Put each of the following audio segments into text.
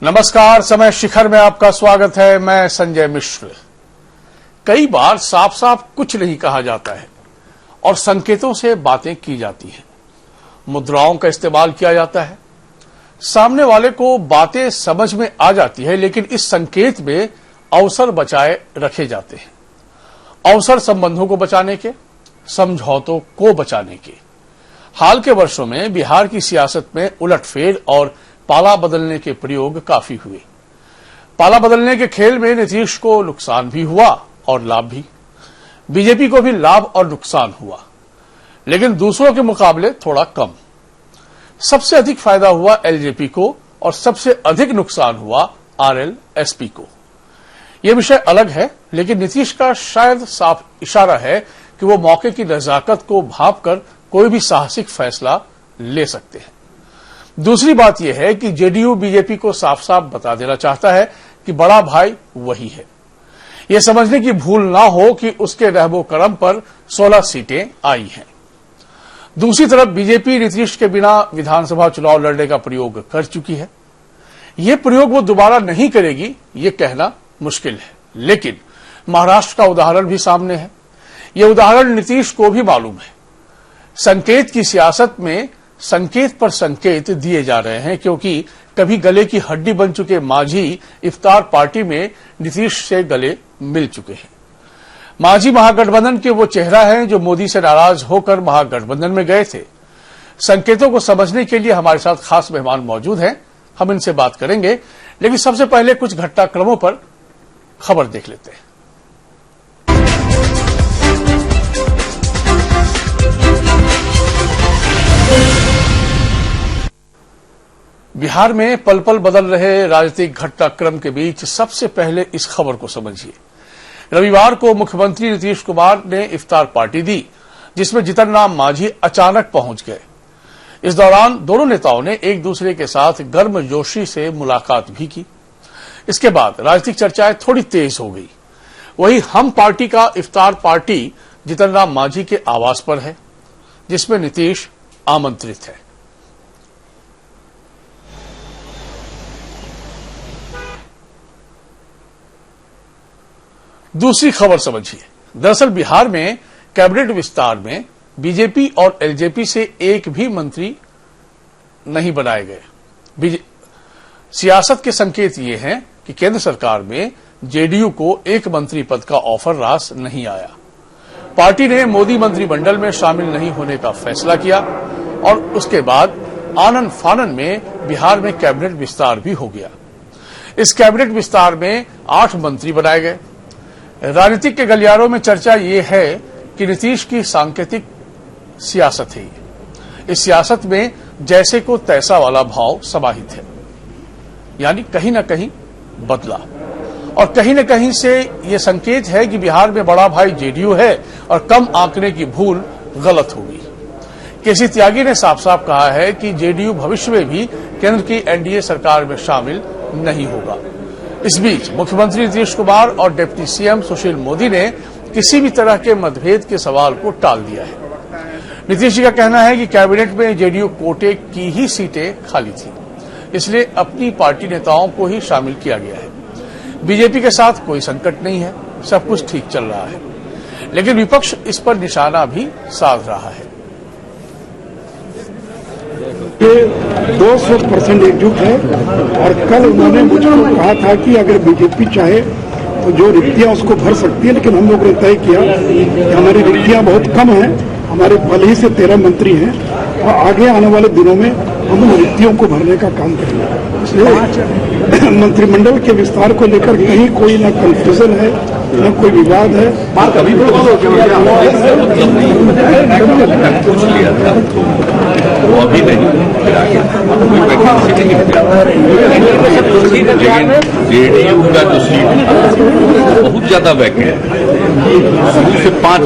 नमस्कार, समय शिखर में आपका स्वागत है। मैं संजय मिश्र। कई बार साफ साफ कुछ नहीं कहा जाता है और संकेतों से बातें की जाती हैं। मुद्राओं का इस्तेमाल किया जाता है। सामने वाले को बातें समझ में आ जाती है, लेकिन इस संकेत में अवसर बचाए रखे जाते हैं। अवसर संबंधों को बचाने के, समझौतों को बचाने के। हाल के वर्षों में बिहार की सियासत में उलटफेर और पाला बदलने के प्रयोग काफी हुए। पाला बदलने के खेल में नीतीश को नुकसान भी हुआ और लाभ भी। बीजेपी को भी लाभ और नुकसान हुआ, लेकिन दूसरों के मुकाबले थोड़ा कम। सबसे अधिक फायदा हुआ एलजेपी को और सबसे अधिक नुकसान हुआ आरएलएसपी को। यह विषय अलग है, लेकिन नीतीश का शायद साफ इशारा है कि वो मौके की नजाकत को भांपकर कोई भी साहसिक फैसला ले सकते हैं। दूसरी बात यह है कि जेडीयू बीजेपी को साफ साफ बता देना चाहता है कि बड़ा भाई वही है। यह समझने की भूल ना हो कि उसके रहबो करम पर 16 सीटें आई हैं। दूसरी तरफ बीजेपी नीतीश के बिना विधानसभा चुनाव लड़ने का प्रयोग कर चुकी है। यह प्रयोग वो दोबारा नहीं करेगी, ये कहना मुश्किल है, लेकिन महाराष्ट्र का उदाहरण भी सामने है। यह उदाहरण नीतीश को भी मालूम है। संकेत की सियासत में संकेत पर संकेत दिए जा रहे हैं, क्योंकि कभी गले की हड्डी बन चुके मांझी इफ्तार पार्टी में नीतीश से गले मिल चुके हैं। मांझी महागठबंधन के वो चेहरा हैं जो मोदी से नाराज होकर महागठबंधन में गए थे। संकेतों को समझने के लिए हमारे साथ खास मेहमान मौजूद हैं। हम इनसे बात करेंगे, लेकिन सबसे पहले कुछ घटनाक्रमों पर खबर देख लेते हैं। बिहार में पल पल बदल रहे राजनीतिक घटनाक्रम के बीच सबसे पहले इस खबर को समझिए। रविवार को मुख्यमंत्री नीतीश कुमार ने इफ्तार पार्टी दी, जिसमें जितन राम मांझी अचानक पहुंच गए। इस दौरान दोनों नेताओं ने एक दूसरे के साथ गर्मजोशी से मुलाकात भी की। इसके बाद राजनीतिक चर्चाएं थोड़ी तेज हो गई। वहीं हम पार्टी का इफ्तार पार्टी जितन राम मांझी के आवास पर है, जिसमें नीतीश आमंत्रित है। दूसरी खबर समझिए। दरअसल बिहार में कैबिनेट विस्तार में बीजेपी और एलजेपी से एक भी मंत्री नहीं बनाए गए। सियासत के संकेत ये हैं कि केंद्र सरकार में जेडीयू को एक मंत्री पद का ऑफर रास नहीं आया। पार्टी ने मोदी मंत्रिमंडल में शामिल नहीं होने का फैसला किया और उसके बाद आनन फानन में बिहार में कैबिनेट विस्तार भी हो गया। इस कैबिनेट विस्तार में 8 मंत्री बनाए गए। राजनीतिक के गलियारों में चर्चा ये है कि नीतीश की सांकेतिक सियासत है। इस सियासत में जैसे को तैसा वाला भाव समाहित है, यानी कहीं न कहीं बदला। और कहीं न कहीं से ये संकेत है कि बिहार में बड़ा भाई जेडीयू है और कम आंकने की भूल गलत होगी। केसी त्यागी ने साफ साफ कहा है कि जेडीयू भविष्य में भी केंद्र की एनडीए सरकार में शामिल नहीं होगा। इस बीच मुख्यमंत्री नीतीश कुमार और डिप्टी सीएम सुशील मोदी ने किसी भी तरह के मतभेद के सवाल को टाल दिया है। नीतीश जी का कहना है कि कैबिनेट में जेडीयू कोटे की ही सीटें खाली थी, इसलिए अपनी पार्टी नेताओं को ही शामिल किया गया है। बीजेपी के साथ कोई संकट नहीं है, सब कुछ ठीक चल रहा है, लेकिन विपक्ष इस पर निशाना भी साध रहा है। 200% एकजुट है और कल उन्होंने मुझको कहा था कि अगर बीजेपी चाहे तो जो रिक्तियां उसको भर सकती है, लेकिन हम लोगों ने तय किया कि हमारी रिक्तियां बहुत कम हैं। हमारे पहले ही से 13 मंत्री हैं और आगे आने वाले दिनों में हम उन रिक्तियों को भरने का काम करेंगे। इसलिए मंत्रिमंडल के विस्तार को लेकर कहीं कोई न कंफ्यूजन है न कोई विवाद है। वो अभी नहीं, लेकिन जेडीयू का जो सीट बहुत ज्यादा वैकेंट है, शुरू से 5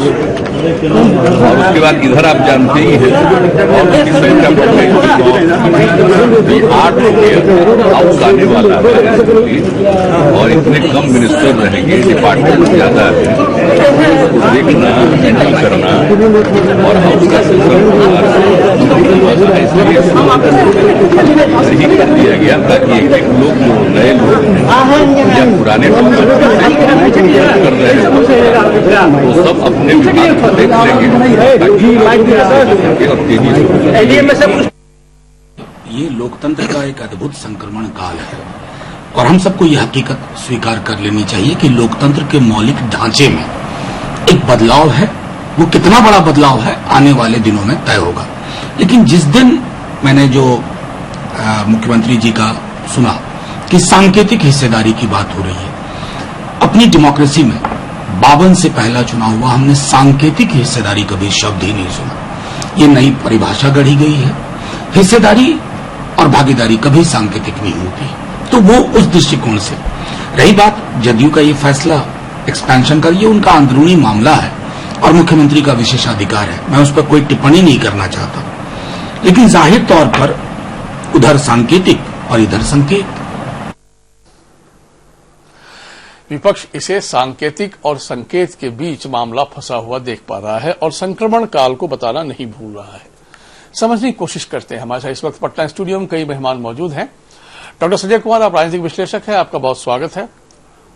और उसके बाद इधर आप जानते ही हैं और उसकी संख्या बढ़ेगी। 8 हाउस आने वाला है और इतने कम मिनिस्टर रहेंगे, डिपार्टमेंट ज्यादा है, देखना हैंडल करना और हाउस का सिस्टम सही कर दिया गया ताकि एक लोग जो नए लोग या पुराने कर रहे हैं वो सब अपने विभाग को देख लेंगे और तेजी से। ये लोकतंत्र का एक अद्भुत संक्रमण काल है और हम सबको यह हकीकत स्वीकार कर लेनी चाहिए कि लोकतंत्र के मौलिक ढांचे में एक बदलाव है। वो कितना बड़ा बदलाव है आने वाले दिनों में तय होगा। लेकिन जिस दिन मैंने जो मुख्यमंत्री जी का सुना कि सांकेतिक हिस्सेदारी की बात हो रही है, अपनी डेमोक्रेसी में 52 से पहला चुनाव हुआ, हमने सांकेतिक हिस्सेदारी कभी शब्द ही नहीं सुना। ये नई परिभाषा गढ़ी गई है। हिस्सेदारी और भागीदारी कभी सांकेतिक नहीं होती। तो वो उस दृष्टिकोण से रही बात जदयू का ये फैसला एक्सपेंशन का, ये उनका अंदरूनी मामला है और मुख्यमंत्री का विशेषाधिकार है। मैं उस पर कोई टिप्पणी नहीं करना चाहता, लेकिन जाहिर तौर पर उधर सांकेतिक और इधर संकेत। विपक्ष इसे सांकेतिक और संकेत के बीच मामला फंसा हुआ देख पा रहा है और संक्रमण काल को बताना नहीं भूल रहा है। समझने की कोशिश करते हैं। हमारे साथ इस वक्त पटना स्टूडियो में कई मेहमान मौजूद हैं। डॉक्टर संजय कुमार, आप राजनीतिक विश्लेषक हैं, आपका बहुत स्वागत है।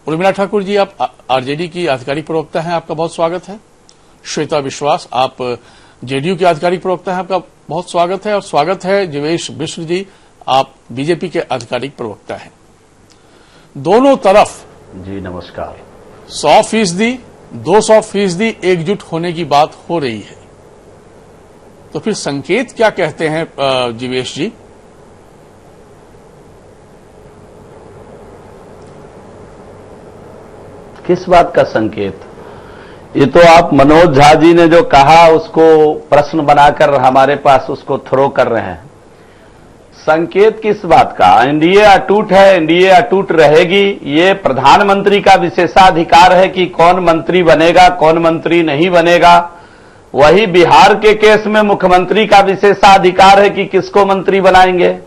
उर्मिला ठाकुर जी, आप आरजेडी की आधिकारिक प्रवक्ता हैं, आपका बहुत स्वागत है। श्वेता विश्वास, आप जेडीयू के आधिकारिक प्रवक्ता हैं, आपका बहुत स्वागत है। और स्वागत है जीवेश मिश्र जी, आप बीजेपी के आधिकारिक प्रवक्ता हैं। दोनों तरफ जी नमस्कार। 100%, 200% एकजुट होने की बात हो रही है, तो फिर संकेत क्या कहते हैं जीवेश जी? किस बात का संकेत? ये तो आप मनोज झा जी ने जो कहा उसको प्रश्न बनाकर हमारे पास उसको थ्रो कर रहे हैं। संकेत किस बात का? एनडीए अटूट है, एनडीए अटूट रहेगी। ये प्रधानमंत्री का विशेषाधिकार है कि कौन मंत्री बनेगा, कौन मंत्री नहीं बनेगा। वही बिहार के केस में मुख्यमंत्री का विशेषाधिकार है कि किसको मंत्री बनाएंगे।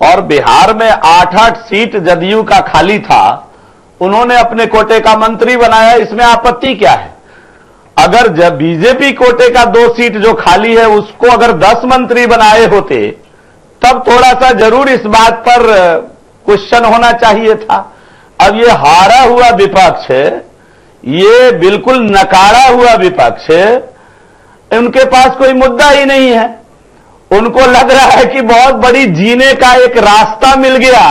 और बिहार में 8-8 सीट जदयू का खाली था, उन्होंने अपने कोटे का मंत्री बनाया, इसमें आपत्ति क्या है? अगर जब बीजेपी कोटे का 2 सीट जो खाली है उसको अगर 10 मंत्री बनाए होते तब थोड़ा सा जरूर इस बात पर क्वेश्चन होना चाहिए था। अब ये हारा हुआ विपक्ष है, ये बिल्कुल नकारा हुआ विपक्ष है, उनके पास कोई मुद्दा ही नहीं है। उनको लग रहा है कि बहुत बड़ी जीने का एक रास्ता मिल गया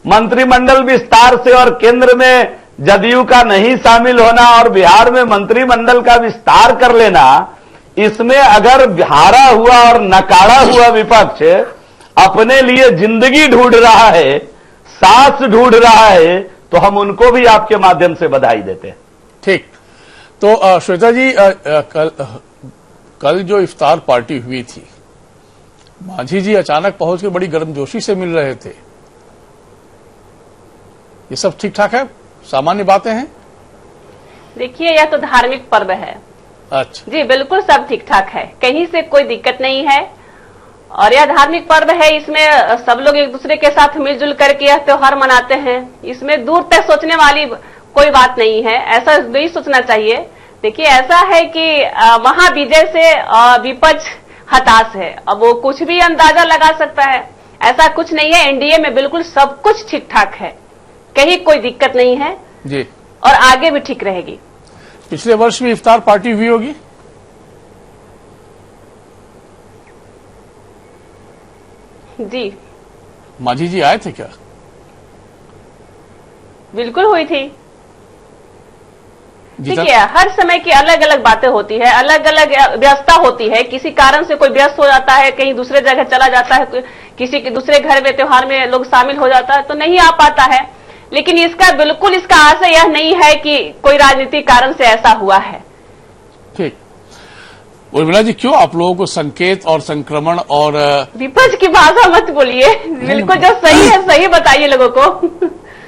मंत्रिमंडल विस्तार से, और केंद्र में जदयू का नहीं शामिल होना और बिहार में मंत्रिमंडल का विस्तार कर लेना। इसमें अगर हारा हुआ और नकारा हुआ विपक्ष अपने लिए जिंदगी ढूंढ रहा है, सांस ढूंढ रहा है, तो हम उनको भी आपके माध्यम से बधाई देते हैं। ठीक, तो श्वेता जी, कल जो इफ्तार पार्टी हुई थी, मांझी जी अचानक पहुंच के बड़ी गर्मजोशी से मिल रहे थे। ये सब ठीक ठाक है, सामान्य बातें हैं? देखिए, यह तो धार्मिक पर्व है। अच्छा जी बिल्कुल, सब ठीक ठाक है, कहीं से कोई दिक्कत नहीं है। और यह धार्मिक पर्व है, इसमें सब लोग एक दूसरे के साथ मिलजुल करके यह त्योहार मनाते हैं। इसमें दूर तक सोचने वाली कोई बात नहीं है, ऐसा नहीं सोचना चाहिए। देखिए, ऐसा है कि महाविजय से विपक्ष हताश है। अब वो कुछ भी अंदाजा लगा सकता है, ऐसा कुछ नहीं है। एनडीए में बिल्कुल सब कुछ ठीक ठाक है, कहीं कोई दिक्कत नहीं है जी, और आगे भी ठीक रहेगी। पिछले वर्ष भी इफ्तार पार्टी हुई होगी? जी, मांझी जी आए थे क्या? बिल्कुल हुई थी। जितना- देखिए, हर समय की अलग अलग बातें होती है, अलग अलग व्यवस्था होती है। किसी कारण से कोई व्यस्त हो जाता है, कहीं दूसरे जगह चला जाता है, किसी के दूसरे घर में त्योहार में लोग शामिल हो जाता है, तो नहीं आ पाता है। लेकिन इसका बिल्कुल इसका आशय यह नहीं है कि कोई राजनीतिक कारण से ऐसा हुआ है। ठीक, उर्मिला जी, क्यों आप लोगों को संकेत और संक्रमण और विपक्ष की भाषा मत बोलिए, बिल्कुल जो सही है सही बताइए लोगों को।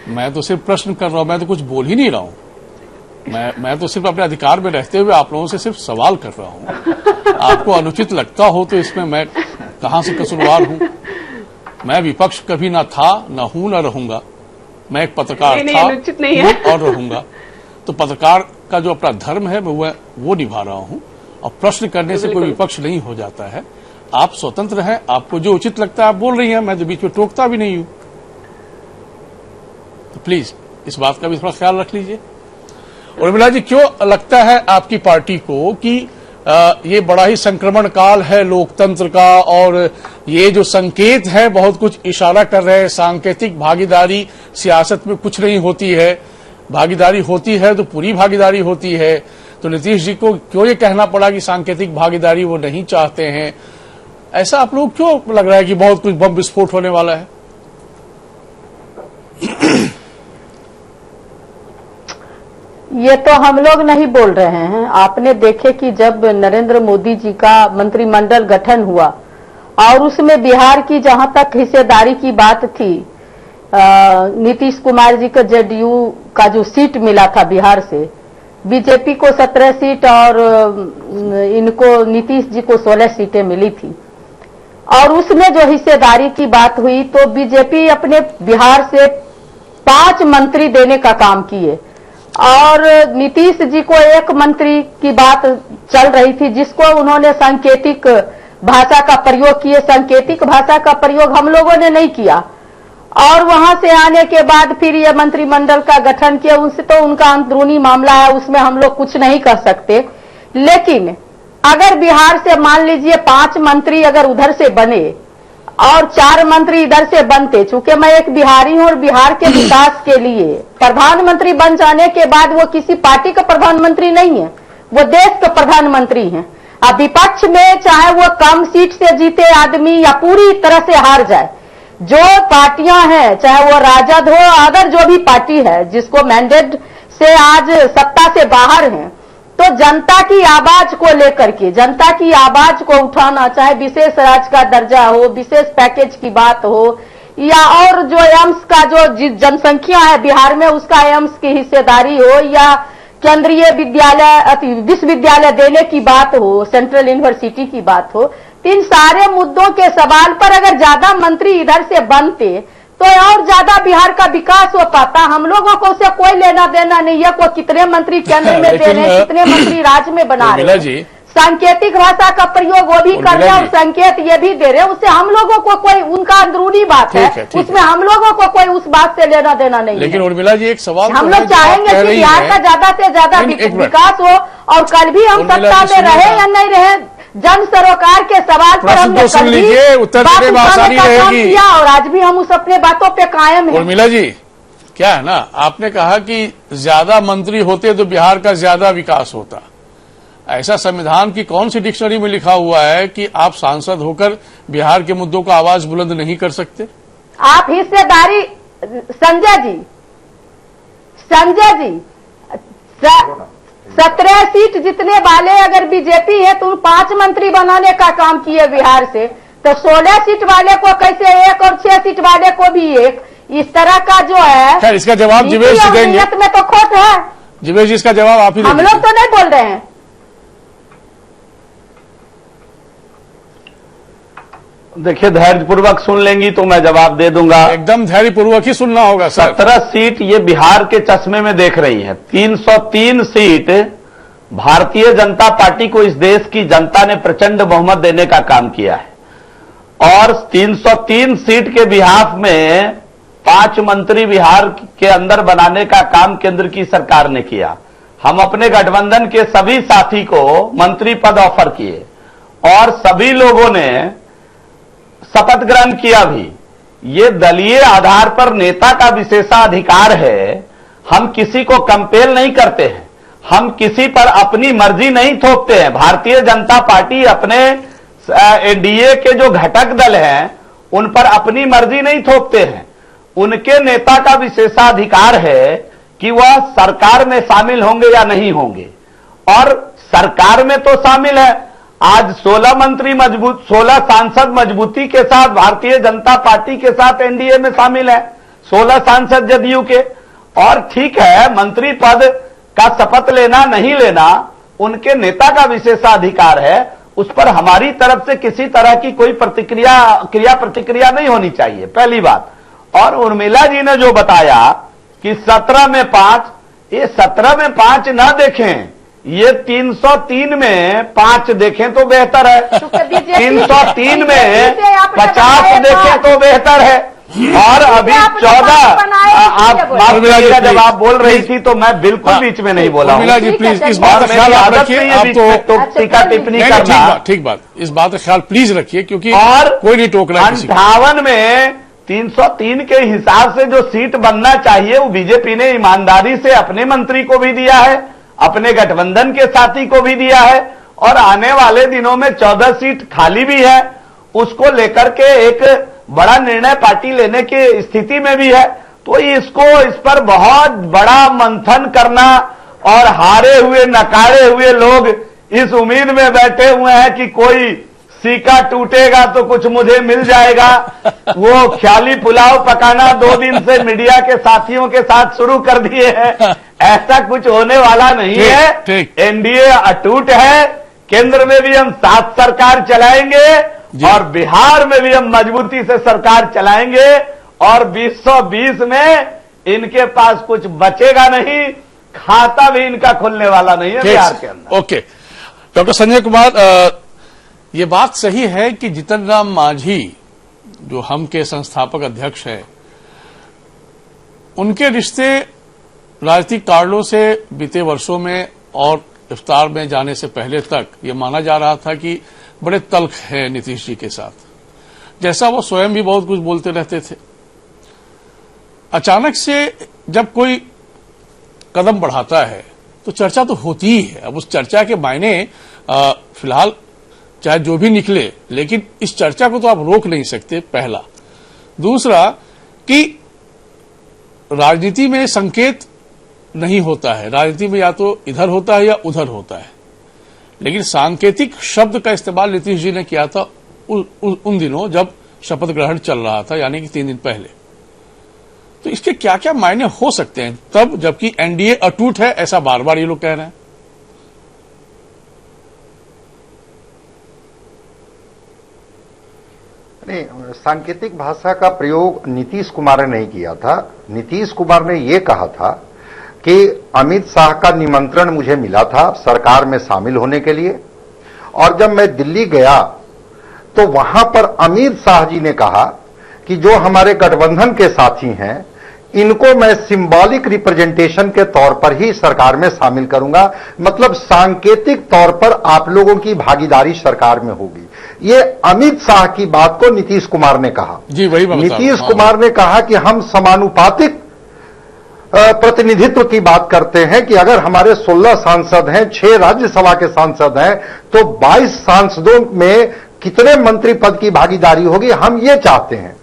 मैं तो सिर्फ प्रश्न कर रहा हूं, मैं तो कुछ बोल ही नहीं रहा हूं। मैं तो सिर्फ अपने अधिकार में रहते हुए आप लोगों से सिर्फ सवाल कर रहा हूं। आपको अनुचित लगता हो तो इसमें मैं कहां से कसूरवार हूं? मैं विपक्ष कभी ना था, न हूं, न रहूंगा। मैं एक पत्रकार था, नहीं है। और रहूंगा। तो पत्रकार का जो अपना धर्म है मैं वो निभा रहा हूं, और प्रश्न करने से कोई विपक्ष नहीं हो जाता है। आप स्वतंत्र हैं, आपको जो उचित लगता है आप बोल रही हैं, मैं तो बीच में टोकता भी नहीं हूं। तो प्लीज इस बात का भी थोड़ा ख्याल रख लीजिए। उर्मिला जी, क्यों लगता है आपकी पार्टी को कि ये बड़ा ही संक्रमण काल है लोकतंत्र का, और ये जो संकेत है बहुत कुछ इशारा कर रहे हैं, सांकेतिक भागीदारी सियासत में कुछ नहीं होती है, भागीदारी होती है तो पूरी भागीदारी होती है। तो नीतीश जी को क्यों ये कहना पड़ा कि सांकेतिक भागीदारी वो नहीं चाहते हैं? ऐसा आप लोग क्यों लग रहा है कि बहुत कुछ बम विस्फोट होने वाला है? ये तो हम लोग नहीं बोल रहे हैं। आपने देखे कि जब नरेंद्र मोदी जी का मंत्रिमंडल गठन हुआ और उसमें बिहार की जहां तक हिस्सेदारी की बात थी, नीतीश कुमार जी को जेडीयू का जो सीट मिला था बिहार से, बीजेपी को 17 सीट और इनको नीतीश जी को 16 सीटें मिली थी। और उसमें जो हिस्सेदारी की बात हुई तो बीजेपी अपने बिहार से 5 मंत्री देने का काम किए और नीतीश जी को 1 मंत्री की बात चल रही थी जिसको उन्होंने सांकेतिक भाषा का प्रयोग किए। सांकेतिक भाषा का प्रयोग हम लोगों ने नहीं किया और वहां से आने के बाद फिर ये मंत्रिमंडल का गठन किया। उनसे तो उनका अंदरूनी मामला है, उसमें हम लोग कुछ नहीं कर सकते। लेकिन अगर बिहार से मान लीजिए 5 मंत्री अगर उधर से बने और 4 मंत्री इधर से बनते, चूंकि मैं एक बिहारी हूं और बिहार के विकास के लिए प्रधानमंत्री बन जाने के बाद वो किसी पार्टी का प्रधानमंत्री नहीं है, वो देश का प्रधानमंत्री हैं। अब विपक्ष में चाहे वो कम सीट से जीते आदमी या पूरी तरह से हार जाए, जो पार्टियां हैं चाहे वो राजद हो, अगर जो भी पार्टी है जिसको मैंडेट से आज सत्ता से बाहर है, तो जनता की आवाज को लेकर के, जनता की आवाज को उठाना, चाहे विशेष राज्य का दर्जा हो, विशेष पैकेज की बात हो या और जो एम्स का जो जनसंख्या है बिहार में उसका एम्स की हिस्सेदारी हो या केंद्रीय विद्यालय विश्वविद्यालय देने की बात हो, सेंट्रल यूनिवर्सिटी की बात हो, इन सारे मुद्दों के सवाल पर अगर ज्यादा मंत्री इधर से बनते तो और ज्यादा बिहार का विकास हो पाता। हम लोगों को उससे कोई लेना देना नहीं है, कोई कितने मंत्री केंद्र में दे रहे हैं, कितने मंत्री राज्य में बना रहे हैं। सांकेतिक भाषा का प्रयोग वो भी कर रहे हैं और संकेत ये भी दे रहे हैं, उससे हम लोगों को कोई उनका अंदरूनी बात है, उसमें हम लोगों को कोई उस बात से लेना देना नहीं है। लेकिन उर्मिला जी एक सवाल हम लोग चाहेंगे कि बिहार का ज्यादा से ज्यादा विकास हो और कल भी हम सत्ता में रहे या नहीं रहे, जन सरोकार के सवाल पर हमने सुन लीजिए, उत्तर देने में आसानी रहेगी और आज भी हम उस अपने बातों पे कायम हैं। उर्मिला जी, क्या है ना, आपने कहा कि ज्यादा मंत्री होते तो बिहार का ज्यादा विकास होता। ऐसा संविधान की कौन सी डिक्शनरी में लिखा हुआ है कि आप सांसद होकर बिहार के मुद्दों का आवाज बुलंद नहीं कर सकते? आप हिस्सेदारी संजय जी 17 सीट जितने वाले अगर बीजेपी है तो 5 मंत्री बनाने का काम किए बिहार से, तो 16 सीट वाले को कैसे 1 और 6 सीट वाले को भी 1, इस तरह का जो है। खैर इसका जवाब जीवेश जी देंगे। में तो खोट है। जीवेश जी इसका जवाब आप ही हम लोग तो नहीं बोल रहे हैं। देखिए, धैर्यपूर्वक सुन लेंगी तो मैं जवाब दे दूंगा। एकदम धैर्यपूर्वक ही सुनना होगा सर। 17 सीट ये बिहार के चश्मे में देख रही है। 303 सीट भारतीय जनता पार्टी को इस देश की जनता ने प्रचंड बहुमत देने का काम किया है और 303 सीट के बिहाफ में 5 मंत्री बिहार के अंदर बनाने का काम केंद्र की सरकार ने किया। हम अपने गठबंधन के सभी साथी को मंत्री पद ऑफर किए और सभी लोगों ने शपथ ग्रहण किया भी। ये दलीय आधार पर नेता का विशेषाधिकार है, हम किसी को कंपेल नहीं करते हैं, हम किसी पर अपनी मर्जी नहीं थोपते हैं। भारतीय जनता पार्टी अपने एनडीए के जो घटक दल हैं उन पर अपनी मर्जी नहीं थोपते हैं। उनके नेता का विशेषाधिकार है कि वह सरकार में शामिल होंगे या नहीं होंगे और सरकार में तो शामिल है। आज 16 मंत्री मजबूत, 16 सांसद मजबूती के साथ भारतीय जनता पार्टी के साथ एनडीए में शामिल है, 16 सांसद जदयू के। और ठीक है, मंत्री पद का शपथ लेना नहीं लेना उनके नेता का विशेषाधिकार है, उस पर हमारी तरफ से किसी तरह की कोई क्रिया प्रतिक्रिया नहीं होनी चाहिए, पहली बात। और उर्मिला जी ने जो बताया कि 17 में 5, ये 17 में 5 ना देखें, ये 303 में 5 देखें तो बेहतर है, 303 में 50 देखें तो बेहतर है, और अभी 14 आप जब आप बोल रही थी तो मैं बिल्कुल बीच में नहीं बोला। उर्मिला जी प्लीज इस बात का ख्याल आप रखिए, आप तो टीका टिप्पणी करना। ठीक बात, इस बात का ख्याल प्लीज रखिए, क्योंकि और कोई नहीं टोक रहा है किसी को। 58 में 303 के हिसाब से जो सीट बनना चाहिए वो बीजेपी ने ईमानदारी से अपने मंत्री को भी दिया है, अपने गठबंधन के साथी को भी दिया है, और आने वाले दिनों में 14 सीट खाली भी है, उसको लेकर के एक बड़ा निर्णय पार्टी लेने की स्थिति में भी है। तो इस पर बहुत बड़ा मंथन करना, और हारे हुए नकारे हुए लोग इस उम्मीद में बैठे हुए हैं कि कोई सीका टूटेगा तो कुछ मुझे मिल जाएगा, वो ख्याली पुलाव पकाना 2 दिन से मीडिया के साथियों के साथ शुरू कर दिए हैं। ऐसा कुछ होने वाला नहीं है। एनडीए अटूट है, केंद्र में भी हम साथ सरकार चलाएंगे और बिहार में भी हम मजबूती से सरकार चलाएंगे, और 2020 में इनके पास कुछ बचेगा नहीं, खाता भी इनका खुलने वाला नहीं है बिहार के अंदर। ओके, डॉक्टर संजय कुमार, ये बात सही है कि जीतन राम मांझी जो हम के संस्थापक अध्यक्ष हैं, उनके रिश्ते राजनीतिक कारणों से बीते वर्षों में और इफ्तार में जाने से पहले तक ये माना जा रहा था कि बड़े तल्ख है नीतीश जी के साथ, जैसा वो स्वयं भी बहुत कुछ बोलते रहते थे। अचानक से जब कोई कदम बढ़ाता है तो चर्चा तो होती ही है। अब उस चर्चा के मायने फिलहाल चाहे जो भी निकले, लेकिन इस चर्चा को तो आप रोक नहीं सकते, पहला। दूसरा कि राजनीति में संकेत नहीं होता है, राजनीति में या तो इधर होता है या उधर होता है, लेकिन सांकेतिक शब्द का इस्तेमाल नीतीश जी ने किया था उन दिनों जब शपथ ग्रहण चल रहा था, यानी कि 3 दिन पहले। तो इसके क्या क्या मायने हो सकते हैं तब, जबकि एनडीए अटूट है, ऐसा बार बार ये लोग कह रहे हैं। नहीं, सांकेतिक भाषा का प्रयोग नीतीश कुमार ने नहीं किया था। नीतीश कुमार ने यह कहा था कि अमित शाह का निमंत्रण मुझे मिला था सरकार में शामिल होने के लिए, और जब मैं दिल्ली गया तो वहां पर अमित शाह जी ने कहा कि जो हमारे गठबंधन के साथी हैं इनको मैं सिंबॉलिक रिप्रेजेंटेशन के तौर पर ही सरकार में शामिल करूंगा, मतलब सांकेतिक तौर पर आप लोगों की भागीदारी सरकार में होगी। ये अमित शाह की बात को नीतीश कुमार ने कहा। जी, वही नीतीश कुमार ने कहा कि हम समानुपातिक प्रतिनिधित्व की बात करते हैं कि अगर हमारे 16 सांसद हैं, 6 राज्यसभा के सांसद हैं, तो 22 सांसदों में कितने मंत्री पद की भागीदारी होगी, हम ये चाहते हैं।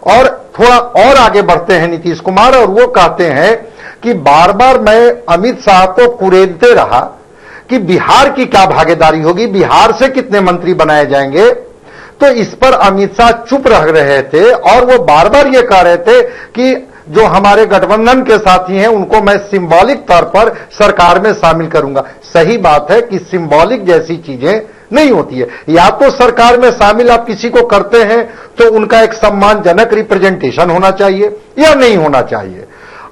और थोड़ा और आगे बढ़ते हैं नीतीश कुमार, और वो कहते हैं कि बार बार मैं अमित शाह को कुरेदते रहा कि बिहार की क्या भागीदारी होगी, बिहार से कितने मंत्री बनाए जाएंगे। तो इस पर अमित शाह चुप रह रहे थे, और वो बार बार ये कह रहे थे कि जो हमारे गठबंधन के साथी हैं उनको मैं सिंबॉलिक तौर पर सरकार में शामिल करूंगा। सही बात है कि सिंबॉलिक जैसी चीजें नहीं होती है। या तो सरकार में शामिल आप किसी को करते हैं तो उनका एक सम्मानजनक रिप्रेजेंटेशन होना चाहिए या नहीं होना चाहिए।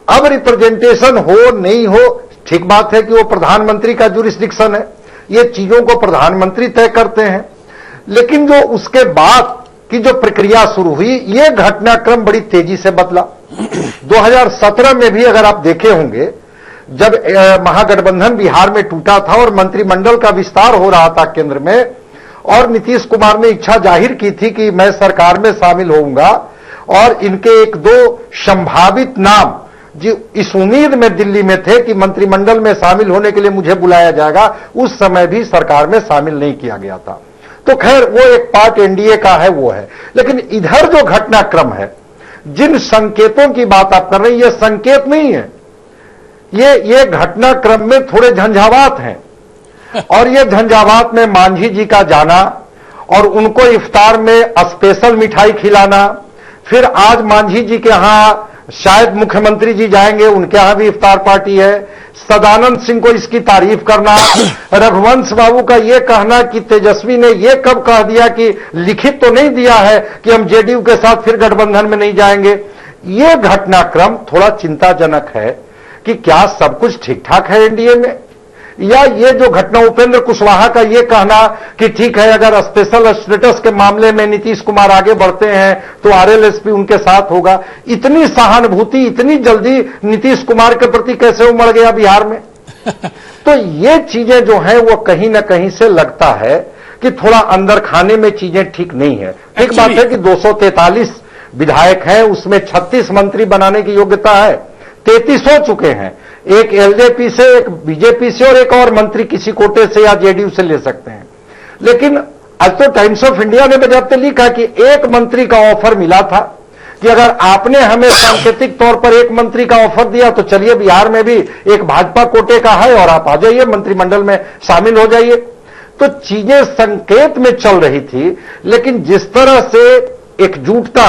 अब रिप्रेजेंटेशन हो नहीं हो, ठीक बात है कि वो प्रधानमंत्री का जुरिस्डिक्शन है, ये चीजों को प्रधानमंत्री तय करते हैं। लेकिन जो उसके बाद की जो प्रक्रिया शुरू हुई, ये घटनाक्रम बड़ी तेजी से बदला। 2017 में भी अगर आप देखे होंगे, जब महागठबंधन बिहार में टूटा था और मंत्रिमंडल का विस्तार हो रहा था केंद्र में, और नीतीश कुमार ने इच्छा जाहिर की थी कि मैं सरकार में शामिल होऊंगा, और इनके 1-2 संभावित नाम जो इस उम्मीद में दिल्ली में थे कि मंत्रिमंडल में शामिल होने के लिए मुझे बुलाया जाएगा, उस समय भी सरकार में शामिल नहीं किया गया था। तो खैर वो एक पार्ट एनडीए का है, वो है। लेकिन इधर जो घटनाक्रम है, जिन संकेतों की बात आप कर रहे हैं, ये संकेत नहीं है, ये घटनाक्रम में थोड़े झंझावात हैं। और ये झंझावात में मांझी जी का जाना, और उनको इफ्तार में स्पेशल मिठाई खिलाना, फिर आज मांझी जी के यहां शायद मुख्यमंत्री जी जाएंगे, उनके यहां भी इफ्तार पार्टी है, सदानंद सिंह को इसकी तारीफ करना, रघुवंश बाबू का यह कहना कि तेजस्वी ने यह कब कह दिया कि लिखित तो नहीं दिया है कि हम जेडीयू के साथ फिर गठबंधन में नहीं जाएंगे। यह घटनाक्रम थोड़ा चिंताजनक है कि क्या सब कुछ ठीक ठाक है एनडीए में, या ये जो घटना उपेंद्र कुशवाहा का ये कहना कि ठीक है अगर स्पेशल स्टेटस के मामले में नीतीश कुमार आगे बढ़ते हैं तो आरएलएसपी उनके साथ होगा, इतनी सहानुभूति इतनी जल्दी नीतीश कुमार के प्रति कैसे उमड़ गया बिहार में? तो ये चीजें जो हैं वो कहीं ना कहीं से लगता है कि थोड़ा अंदर खाने में चीजें ठीक नहीं है। एक बात है कि 243 विधायक हैं, उसमें 36 मंत्री बनाने की योग्यता है, 33 हो चुके हैं, एक एलजेपी से, एक बीजेपी से और एक और मंत्री किसी कोटे से या जेडीयू से ले सकते हैं। लेकिन आज तो टाइम्स ऑफ इंडिया ने बजाते लिखा कि एक मंत्री का ऑफर मिला था कि अगर आपने हमें सांकेतिक तौर पर एक मंत्री का ऑफर दिया तो चलिए बिहार में भी एक भाजपा कोटे का है और आप आ जाइए मंत्रिमंडल में शामिल हो जाइए। तो चीजें संकेत में चल रही थी, लेकिन जिस तरह से एकजुटता,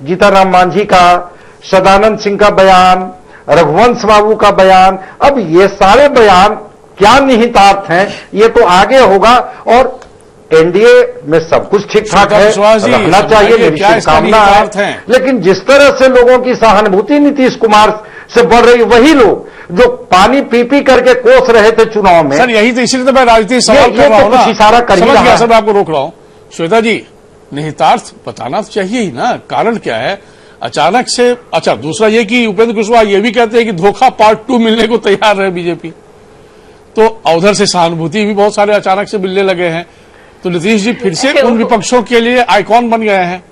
जीताराम मांझी का, सदानंद सिंह का बयान, रघुवंश बाबू का बयान, अब ये सारे बयान क्या निहितार्थ हैं ये तो आगे होगा। और एनडीए में सब कुछ ठीक ठाक है, रखना चाहिए, मेरी शुभकामना है। लेकिन जिस तरह से लोगों की सहानुभूति नीतीश कुमार से बढ़ रही, वही लोग जो पानी पी पी करके कोस रहे थे चुनाव में, सर यही तो, इसलिए तो मैं राजनीतिक सवाल कर रहा हूं ना, इशारा कर समझ गया सर, मैं आपको रोक रहा हूं। श्वेता जी, निहितार्थ बताना तो चाहिए ही ना, कारण क्या है अचानक से? अच्छा, दूसरा ये कि उपेंद्र कुशवाहा ये भी कहते हैं कि धोखा पार्ट 2 मिलने को तैयार है बीजेपी, तो उधर से सहानुभूति भी बहुत सारे अचानक से मिलने लगे हैं, तो नीतीश जी फिर से उन विपक्षों के लिए आइकॉन बन गए हैं।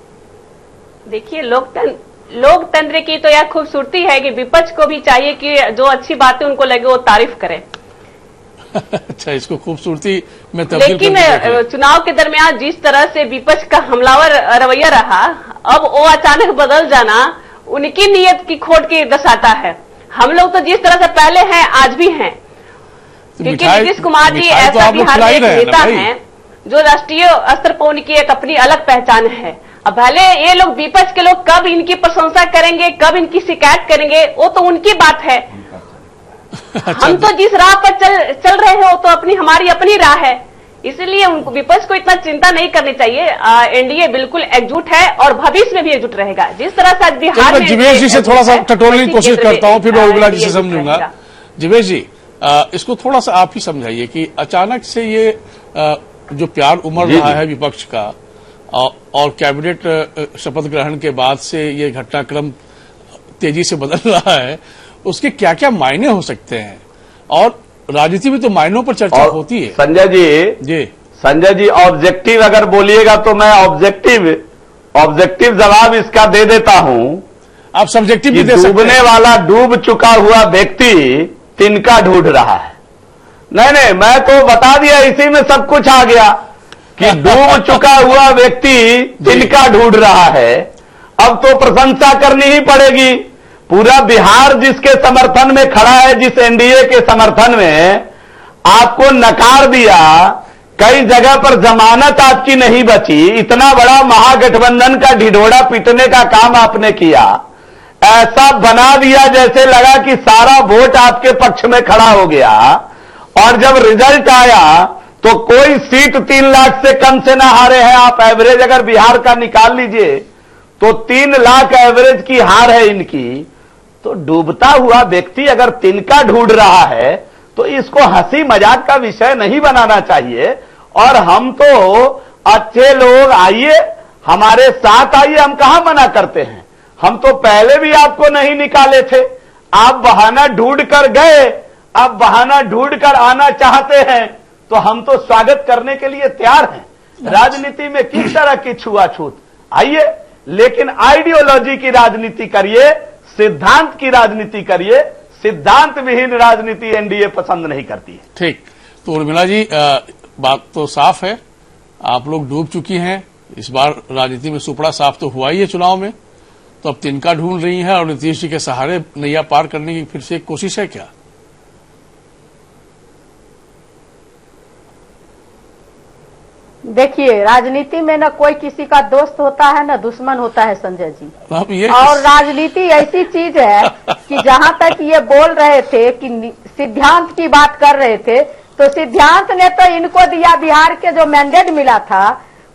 देखिए, लोकतंत्र की तो यह खूबसूरती है कि विपक्ष को भी चाहिए कि जो अच्छी बातें उनको लगे वो तारीफ करें। अच्छा, इसको खूबसूरती में तब्दील। लेकिन चुनाव के दरमियान जिस तरह से विपक्ष का हमलावर रवैया रहा, अब वो अचानक बदल जाना उनकी नीयत की खोट की दर्शाता है। हम लोग तो जिस तरह से पहले हैं आज भी हैं, क्योंकि नीतीश कुमार जी ऐसा बिहार में एक नेता हैं जो राष्ट्रीय स्तर पर उनकी एक अपनी अलग पहचान है। अब भले ये लोग विपक्ष के लोग कब इनकी प्रशंसा करेंगे, कब इनकी शिकायत करेंगे, वो तो उनकी बात है। हम तो जिस राह पर चल रहे हैं वो तो हमारी अपनी राह है, इसलिए उनको विपक्ष को इतना चिंता नहीं करनी चाहिए। एनडीए बिल्कुल एकजुट है और भविष्य में भी एकजुट रहेगा। जिस तरह से आज बिहार में, जिवेश जी से थोड़ा सा टटोलने की कोशिश करता हूं, फिर मैं उर्मिला जी से समझूंगा। जिवेश जी, इसको थोड़ा सा आप ही समझाइए कि अचानक से ये जो प्यार उमड़ रहा है विपक्ष का और कैबिनेट शपथ ग्रहण के बाद से ये घटनाक्रम तेजी से बदल रहा है, उसके क्या क्या मायने हो सकते हैं? और राजनीति में तो मायनों पर चर्चा होती है। संजय जी, ऑब्जेक्टिव अगर बोलिएगा तो मैं ऑब्जेक्टिव जवाब इसका दे देता हूं। आप सब्जेक्टिव भी दे सकते हैं। डूबने वाला डूब चुका हुआ व्यक्ति तिनका ढूंढ रहा है। नहीं, मैं तो बता दिया, इसी में सब कुछ आ गया कि डूब चुका हुआ व्यक्ति तिनका ढूंढ रहा है। अब तो प्रशंसा करनी ही पड़ेगी। पूरा बिहार जिसके समर्थन में खड़ा है, जिस एनडीए के समर्थन में, आपको नकार दिया, कई जगह पर जमानत आपकी नहीं बची, इतना बड़ा महागठबंधन का ढिढोरा पीटने का काम आपने किया, ऐसा बना दिया जैसे लगा कि सारा वोट आपके पक्ष में खड़ा हो गया। और जब रिजल्ट आया तो कोई सीट 3 लाख से कम से ना हारे हैं आप। एवरेज अगर बिहार का निकाल लीजिए तो 3 लाख एवरेज की हार है इनकी। तो डूबता हुआ व्यक्ति अगर तिनका ढूंढ रहा है तो इसको हंसी मजाक का विषय नहीं बनाना चाहिए। और हम तो अच्छे लोग, आइए हमारे साथ आइए, हम कहां मना करते हैं। हम तो पहले भी आपको नहीं निकाले थे, आप बहाना ढूंढ कर गए, अब बहाना ढूंढ कर आना चाहते हैं तो हम तो स्वागत करने के लिए तैयार हैं। राजनीति में किस तरह की छुआछूत, आइए, लेकिन आइडियोलॉजी की राजनीति करिए, सिद्धांत की राजनीति करिए। सिद्धांत विहीन राजनीति एनडीए पसंद नहीं करती है। ठीक, तो उर्मिला जी, बात तो साफ है, आप लोग डूब चुकी हैं। इस बार राजनीति में सुपड़ा साफ तो हुआ ही है चुनाव में, तो अब तिनका ढूंढ रही हैं और नीतीश जी के सहारे नैया पार करने की फिर से एक कोशिश है क्या? देखिए, राजनीति में न कोई किसी का दोस्त होता है न दुश्मन होता है संजय जी। और राजनीति ऐसी चीज है कि जहां तक ये बोल रहे थे कि सिद्धांत की बात कर रहे थे, तो सिद्धांत ने तो इनको दिया, बिहार के जो मैंडेट मिला था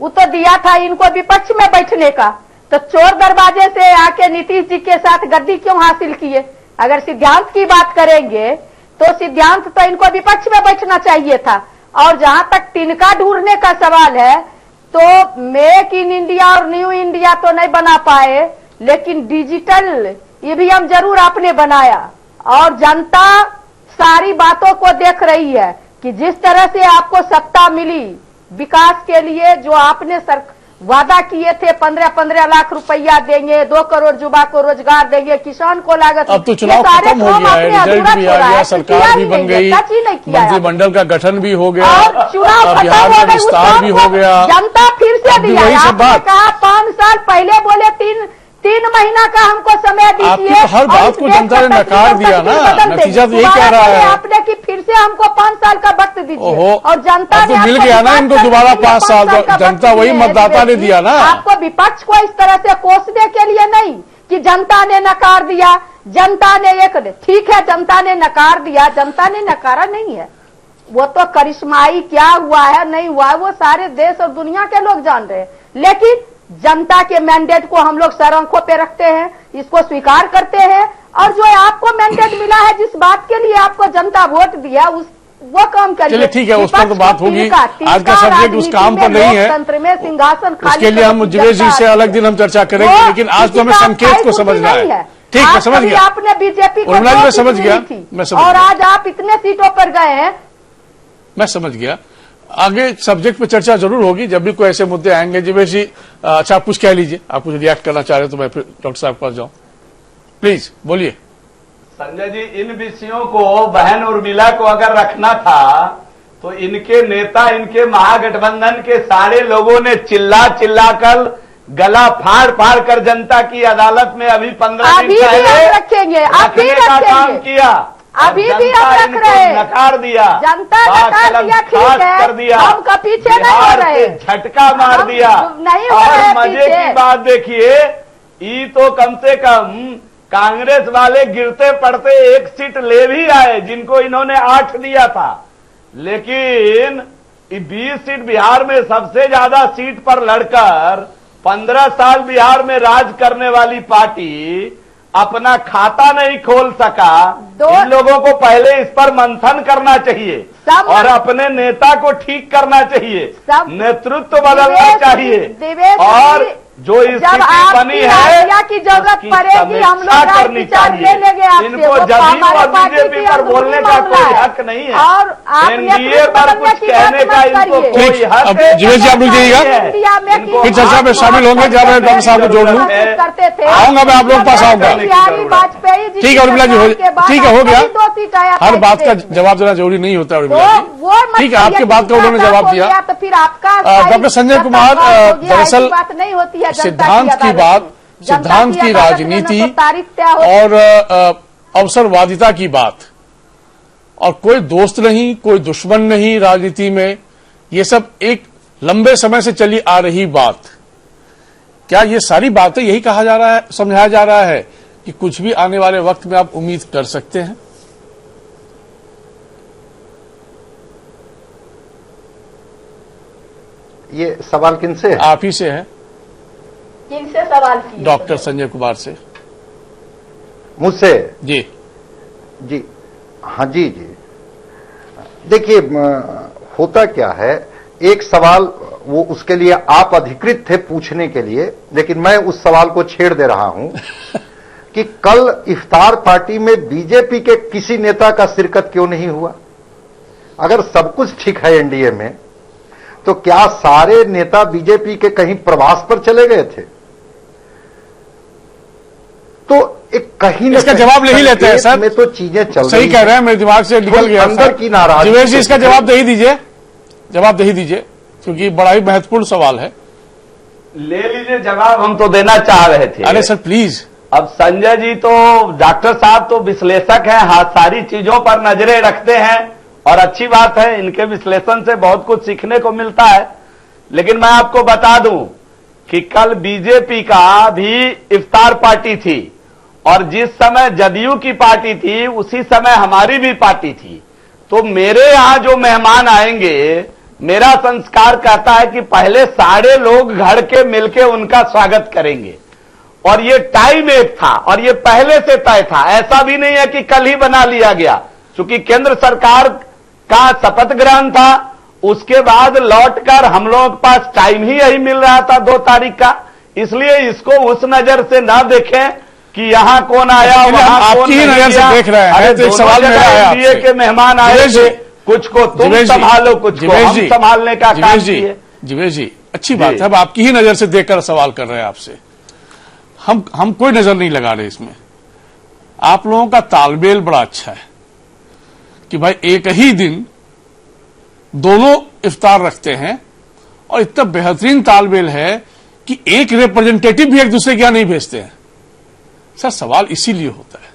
वो तो दिया था इनको विपक्ष में बैठने का। तो चोर दरवाजे से आके नीतीश जी के साथ गद्दी क्यों हासिल किए? अगर सिद्धांत की बात करेंगे तो सिद्धांत तो इनको विपक्ष में बैठना चाहिए था। और जहां तक तिनका ढूंढने का सवाल है, तो मेक इन इंडिया और न्यू इंडिया तो नहीं बना पाए, लेकिन डिजिटल ईवीएम जरूर आपने बनाया। और जनता सारी बातों को देख रही है कि जिस तरह से आपको सत्ता मिली विकास के लिए, जो आपने वादा किए थे 15-15 लाख रुपया देंगे, 2 करोड़ युवा को रोजगार देंगे, किसान को लागत, अब तो चुनाव खत्म हो गया है, रिजल्ट भी आ गया, सरकार भी बन गई, मंत्रिमंडल का गठन भी हो गया, और चुनाव बिहार में विस्तार भी हो गया, जनता फिर से दिया। आपने कहा 5 साल पहले बोले 3 महीना का हमको समय दीजिए, तो हर बात को जनता ने नकार दिया ना, नतीजा तो यही कह रहा है आपने कि फिर से हमको 5 साल का वक्त दीजिए, और जनता ने तो मिल गया ना इनको दोबारा 5 साल, जनता वही मतदाता ने दिया ना। आपको विपक्ष को इस तरह से कोसने के लिए नहीं कि जनता ने नकार दिया, जनता ने ठीक है, जनता ने नकार दिया, जनता ने नकारा नहीं है, वो तो करिश्माई क्या हुआ है नहीं हुआ है वो सारे देश और दुनिया के लोग जान रहे हैं। लेकिन जनता के मैंडेट को हम लोग सर आंखों पे रखते हैं, इसको स्वीकार करते हैं, और जो आपको मैंडेट मिला है, जिस बात के लिए आपको जनता वोट दिया, वो काम करिए। चलिए ठीक है, उस पर तो बात होगी, आज का सब्जेक्ट उस काम पर नहीं है, तंत्र में सिंहासन खाली, उसके लिए हम जीवेश जी से अलग दिन हम चर्चा करेंगे, लेकिन आज तो हमें संकेत को समझना है। ठीक है, समझ गया, आपने बीजेपी को मैं समझ गया, और आज आप इतने सीटों पर गए हैं, मैं समझ गया। आगे सब्जेक्ट पे चर्चा जरूर होगी जब भी कोई ऐसे मुद्दे आएंगे। जीवेश जी, अच्छा आप कुछ कह लीजिए, आप कुछ रिएक्ट करना चाह रहे तो मैं फिर डॉक्टर साहब के पास जाऊं, प्लीज बोलिए। संजय जी, इन विषयों को बहन उर्मिला को अगर रखना था तो इनके नेता, इनके महागठबंधन के सारे लोगों ने चिल्ला कर गला फाड़ फाड़ कर जनता की अदालत में अभी 15 दिन पहले रखेंगे, रखने का काम किया, अभी भी आप रख रहे, नकार दिया, जनता नकार दिया, ठीक है, कर दिया, हम का पीछे नहीं हो रहे, झटका मार दिया, नहीं हो और रहे मजे की बात देखिए, ये तो कम से कम कांग्रेस वाले गिरते पड़ते 1 सीट ले भी आए, जिनको इन्होंने 8 दिया था, लेकिन 20 सीट बिहार में सबसे ज्यादा सीट पर लड़कर 15 साल बिहार में राज करने वाली पार्टी अपना खाता नहीं खोल सका। इन लोगों को पहले इस पर मंथन करना चाहिए और अपने नेता को ठीक करना चाहिए, नेतृत्व बदलना चाहिए, और जो स्थिति बनी है की जरूरत पड़ेगी हम लोग करनी चाहिए। इनको जदयू और बीजेपी पर बोलने का कोई हक नहीं है, और एनडीए पर कुछ कहने का इनको कोई हक है। जीवेश जी आप रुक जाइएगा, फिर चर्चा में शामिल होंगे जब मैं डॉक्टर साहब को जोड़ लूँ, आऊंगा मैं आप लोगों के पास आऊंगा। ठीक है उर्मिला जी, ठीक है, हो गया, हर बात का जवाब देना जरूरी नहीं होता उर्मिला जी, ठीक है, आपकी बात का उन्होंने जवाब दिया। तो फिर आपका डॉक्टर संजय कुमार, दरअसल बात नहीं होती है, सिद्धांत की बात, सिद्धांत की राजनीति और अवसरवादिता की बात, और कोई दोस्त नहीं, कोई दुश्मन नहीं राजनीति में, ये सब एक लंबे समय से चली आ रही बात। क्या ये सारी बातें यही कहा जा रहा है, समझाया जा रहा है कि कुछ भी आने वाले वक्त में आप उम्मीद कर सकते हैं? ये सवाल किनसे है? आप ही से है। किनसे सवाल किया? डॉक्टर संजय कुमार से। मुझसे? जी जी, हाँ जी जी। देखिए, होता क्या है, एक सवाल वो उसके लिए आप अधिकृत थे पूछने के लिए, लेकिन मैं उस सवाल को छेड़ दे रहा हूं कि कल इफ्तार पार्टी में बीजेपी के किसी नेता का शिरकत क्यों नहीं हुआ? अगर सब कुछ ठीक है एनडीए में, तो क्या सारे नेता बीजेपी के कहीं प्रवास पर चले गए थे? तो एक कहीं न इसका जवाब नहीं लेते हैं सर, में तो चीजें चल सही कह रहे हैं, मेरे दिमाग से निकल गया अंदर की नाराजगी। जीवेश जी इसका जवाब दे ही दीजिए, जवाब दे ही दीजिए, क्योंकि बड़ा ही महत्वपूर्ण सवाल है। ले लीजिए जवाब, हम तो देना चाह रहे थे। अरे सर प्लीज। अब संजय जी तो, डॉक्टर साहब तो विश्लेषक हैं, सारी चीजों पर नजरें रखते हैं, और अच्छी बात है, इनके विश्लेषण से बहुत कुछ सीखने को मिलता है। लेकिन मैं आपको बता दूं कि कल बीजेपी का भी इफ्तार पार्टी थी, और जिस समय जदयू की पार्टी थी उसी समय हमारी भी पार्टी थी। तो मेरे यहां जो मेहमान आएंगे, मेरा संस्कार कहता है कि पहले सारे लोग घर के मिलके उनका स्वागत करेंगे, और ये टाइम एक था, और ये पहले से तय था, ऐसा भी नहीं है कि कल ही बना लिया गया। चूंकि केंद्र सरकार का शपथ ग्रहण था, उसके बाद लौटकर हम लोगों के पास टाइम ही यही मिल रहा था 2 तारीख का, इसलिए इसको उस नजर से ना देखें कि यहां कौन आया वहां कौन आपकी ही नजर से देख रहे हैं। तो एक सवाल मेरा है एनडीए के मेहमान आए थे, कुछ को तुम संभालो, कुछ को हम संभालने का काम किए। जीवेश जी, अच्छी बात है, अब आपकी ही नजर से देखकर सवाल कर रहे हैं आपसे, हम कोई नजर नहीं लगा रहे इसमें। आप लोगों का तालमेल बड़ा अच्छा है कि भाई एक ही दिन दोनों इफ्तार रखते हैं, और इतना बेहतरीन तालमेल है कि एक रिप्रेजेंटेटिव भी एक दूसरे के यहां नहीं भेजते हैं। सर, सवाल इसीलिए होता है।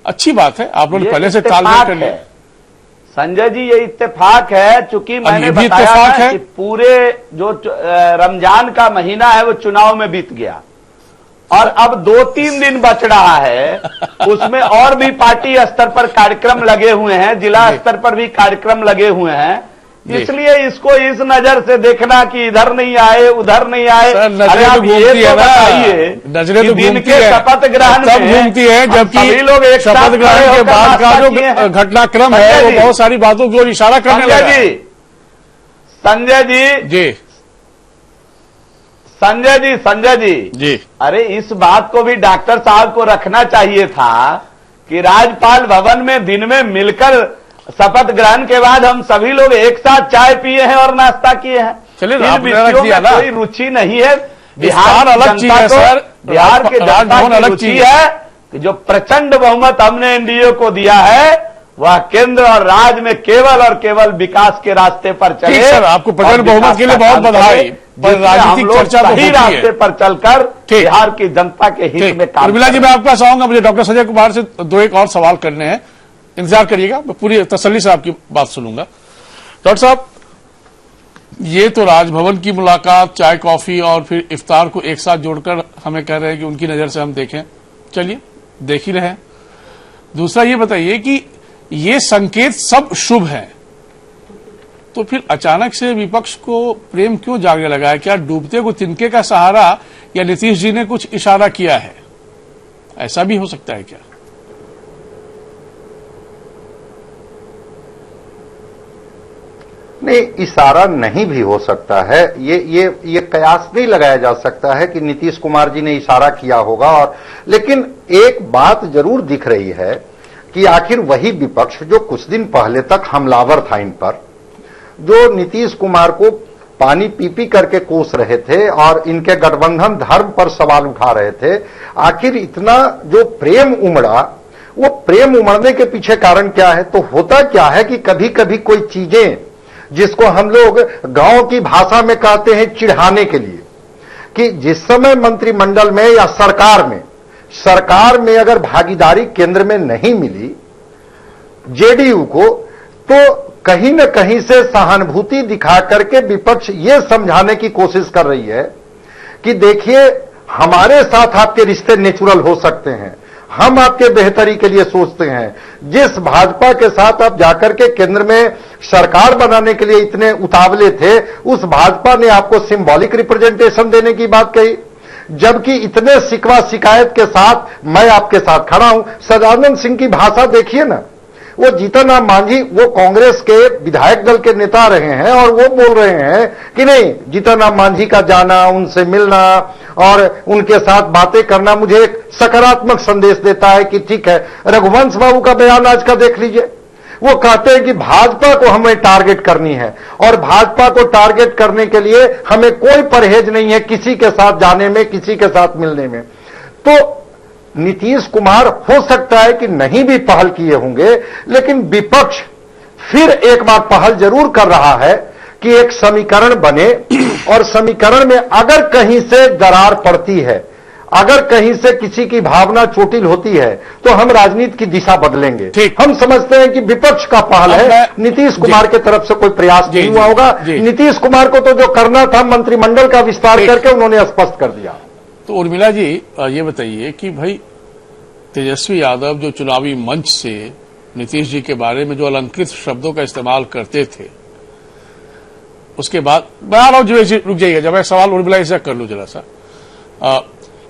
अच्छी बात है, आप लोगों ने पहले से तालमेल कर लिया। संजय जी, ये इत्तेफाक है, चूंकि मैंने बताया है कि पूरे जो रमजान का महीना है वो चुनाव में बीत गया, और अब 2-3 दिन बच रहा है, उसमें और भी पार्टी स्तर पर कार्यक्रम लगे हुए हैं, जिला स्तर पर भी कार्यक्रम लगे हुए हैं, इसलिए इसको इस नजर से देखना कि इधर नहीं आए उधर नहीं आए। अरे आप ये तो बताइए, नजरें तो दिन के शपथ ग्रहण तब घूमती है जबकि लोग एक शपथ ग्रहण के बाद का जो घटनाक्रम है वो बहुत सारी बातों की ओर इशारा करने लगा है। संजय जी, अरे इस बात को भी डॉक्टर साहब को रखना चाहिए था कि राज्यपाल भवन में दिन में मिलकर शपथ ग्रहण के बाद हम सभी लोग एक साथ चाय पिए हैं और नाश्ता किए हैं। चलिए, इन विषयों में कोई रुचि नहीं है। बिहार अलग चीज है सर, बिहार के जनता की अलग रुचि चीज है कि जो प्रचंड बहुमत हमने एनडीए को दिया है वह केंद्र और राज्य में केवल और केवल विकास के रास्ते पर चले। सर, आपको प्रचंड बहुमत के लिए बहुत बधाई, पर राजनीतिक चर्चा तो सही रास्ते पर चलकर बिहार की जनता के हित में काम। उर्मिला जी, मैं आपके पास आऊंगा, मुझे डॉक्टर संजय कुमार से 2-1 और सवाल करने हैं, इंतजार करिएगा, मैं पूरी तसल्ली से आपकी बात सुनूंगा। डॉक्टर साहब, ये तो राजभवन की मुलाकात, चाय कॉफी और फिर इफ्तार को एक साथ जोड़कर हमें कह रहे हैं कि उनकी नजर से हम देखें, चलिए देख ही रहे हैं। दूसरा ये बताइए कि ये संकेत सब शुभ हैं, तो फिर अचानक से विपक्ष को प्रेम क्यों जागने लगा है? क्या डूबते को तिनके का सहारा, या नीतीश जी ने कुछ इशारा किया है? ऐसा भी हो सकता है क्या? नहीं, इशारा नहीं भी हो सकता है। ये कयास नहीं लगाया जा सकता है कि नीतीश कुमार जी ने इशारा किया होगा, और लेकिन एक बात जरूर दिख रही है कि आखिर वही विपक्ष जो कुछ दिन पहले तक हमलावर था इन पर, जो नीतीश कुमार को पानी पी पी करके कोस रहे थे और इनके गठबंधन धर्म पर सवाल उठा रहे थे, आखिर इतना जो प्रेम उमड़ा, वो प्रेम उमड़ने के पीछे कारण क्या है? तो होता क्या है कि कभी कभी कोई चीजें जिसको हम लोग गांव की भाषा में कहते हैं चिढ़ाने के लिए, कि जिस समय मंत्रिमंडल में या सरकार में अगर भागीदारी केंद्र में नहीं मिली जेडीयू को, तो कहीं न कहीं से सहानुभूति दिखा करके विपक्ष ये समझाने की कोशिश कर रही है कि देखिए, हमारे साथ आपके रिश्ते नेचुरल हो सकते हैं, हम आपके बेहतरी के लिए सोचते हैं। जिस भाजपा के साथ आप जाकर के केंद्र में सरकार बनाने के लिए इतने उतावले थे, उस भाजपा ने आपको सिंबॉलिक रिप्रेजेंटेशन देने की बात कही, जबकि इतने शिकवा शिकायत के साथ मैं आपके साथ खड़ा हूं। सदानंद सिंह की भाषा देखिए ना, वो जीतन राम मांझी वो कांग्रेस के विधायक दल के नेता रहे हैं और वो बोल रहे हैं कि नहीं, जीतन राम मांझी का जाना, उनसे मिलना और उनके साथ बातें करना मुझे एक सकारात्मक संदेश देता है कि ठीक है। रघुवंश बाबू का बयान आज का देख लीजिए, वो कहते हैं कि भाजपा को हमें टारगेट करनी है और भाजपा को टारगेट करने के लिए हमें कोई परहेज नहीं है किसी के साथ जाने में, किसी के साथ मिलने में। तो नीतीश कुमार हो सकता है कि नहीं भी पहल किए होंगे, लेकिन विपक्ष फिर एक बार पहल जरूर कर रहा है कि एक समीकरण बने, और समीकरण में अगर कहीं से दरार पड़ती है, अगर कहीं से किसी की भावना चोटिल होती है, तो हम राजनीति की दिशा बदलेंगे। हम समझते हैं कि विपक्ष का पहल है, नीतीश कुमार की तरफ से कोई प्रयास नहीं हुआ होगा। नीतीश कुमार को तो जो करना था मंत्रिमंडल का विस्तार करके उन्होंने स्पष्ट कर दिया। तो उर्मिला जी, ये बताइए कि भाई तेजस्वी यादव जो चुनावी मंच से नीतीश जी के बारे में जो अलंकृत शब्दों का इस्तेमाल करते थे, उसके बाद मैं आ रहा हूं, रुक जाइएगा, जब मैं सवाल उर्मिला से कर लूं जरा सा।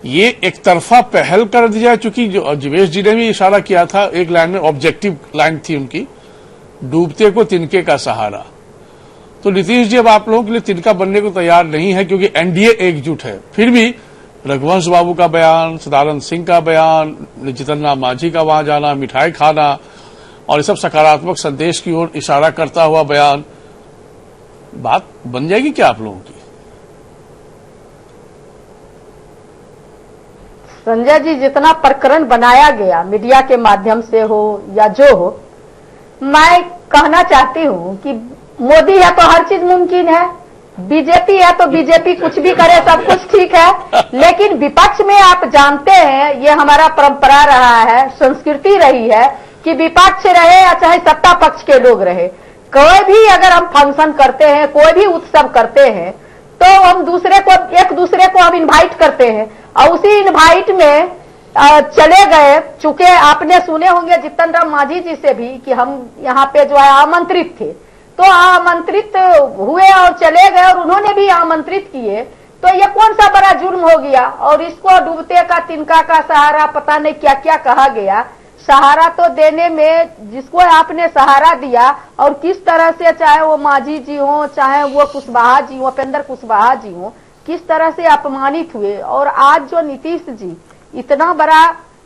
ये एक तरफा पहल कर दी जाए, चूंकि जीवेश जी ने भी इशारा किया था, एक लाइन में ऑब्जेक्टिव लाइन थी उनकी, डूबते को तिनके का सहारा। तो नीतीश जी अब आप लोगों के लिए तिनका बनने को तैयार नहीं है, क्योंकि एनडीए एकजुट है। फिर भी रघुवंश बाबू का बयान, सदानंद सिंह का बयान, जीतन राम मांझी का वहां जाना, मिठाई खाना और ये सब सकारात्मक संदेश की ओर इशारा करता हुआ बयान, बात बन जाएगी क्या आप लोगों की? संजय जी, जितना प्रकरण बनाया गया मीडिया के माध्यम से हो या जो हो, मैं कहना चाहती हूँ कि मोदी है तो हर चीज मुमकिन है, बीजेपी है तो बीजेपी कुछ भी करे, सब कुछ ठीक है। लेकिन विपक्ष में आप जानते हैं, ये हमारा परंपरा रहा है, संस्कृति रही है कि विपक्ष रहे या चाहे सत्ता पक्ष के लोग रहे, कोई भी अगर हम फंक्शन करते हैं, कोई भी उत्सव करते हैं, तो हम एक दूसरे को हम इनवाइट करते हैं और उसी इनवाइट में चले गए। चूंकि आपने सुने होंगे जीतन राम मांझी जी से भी कि हम यहाँ पे जो है आमंत्रित थे, तो आमंत्रित हुए और चले गए और उन्होंने भी आमंत्रित किए, तो ये कौन सा बड़ा जुर्म हो गया? और इसको डूबते का तिनका का सहारा, पता नहीं क्या क्या कहा गया। सहारा तो देने में जिसको आपने सहारा दिया और किस तरह से, चाहे वो मांझी जी हो, चाहे वो कुशवाहा जी हो, उपेंद्र कुशवाहा जी हो, किस तरह से अपमानित हुए। और आज जो नीतीश जी इतना बड़ा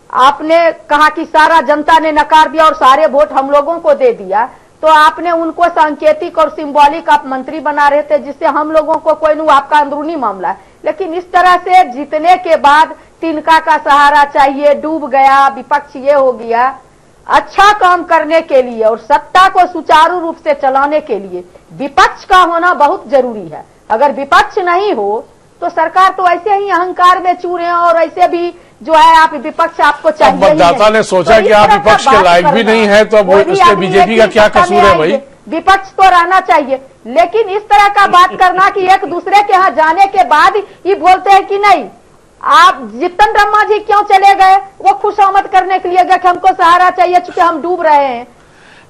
आपने कहा कि सारा जनता ने नकार दिया और सारे वोट हम लोगों को दे दिया, तो आपने उनको सांकेतिक और सिंबॉलिक आप मंत्री बना रहे थे, जिससे हम लोगों को कोई नहीं, आपका अंदरूनी मामला है। लेकिन इस तरह से जीतने के बाद तिनका का सहारा चाहिए, डूब गया, विपक्ष ये हो गया। अच्छा काम करने के लिए और सत्ता को सुचारू रूप से चलाने के लिए विपक्ष का होना बहुत जरूरी है। अगर विपक्ष नहीं हो तो सरकार तो ऐसे ही अहंकार में चूर है और ऐसे भी जो है आप विपक्ष आपको चाहिए। मतदाता ने सोचा कि आप विपक्ष के लायक भी नहीं है, तो अब उसमें बीजेपी का क्या कसूर है भाई? विपक्ष तो रहना चाहिए, लेकिन इस तरह का बात करना कि एक दूसरे के यहाँ जाने के बाद ये बोलते हैं कि नहीं, आप जीतन राम मांझी क्यों चले गए? वो खुशामद करने के लिए गए कि हमको सहारा चाहिए चूंकि हम डूब रहे हैं।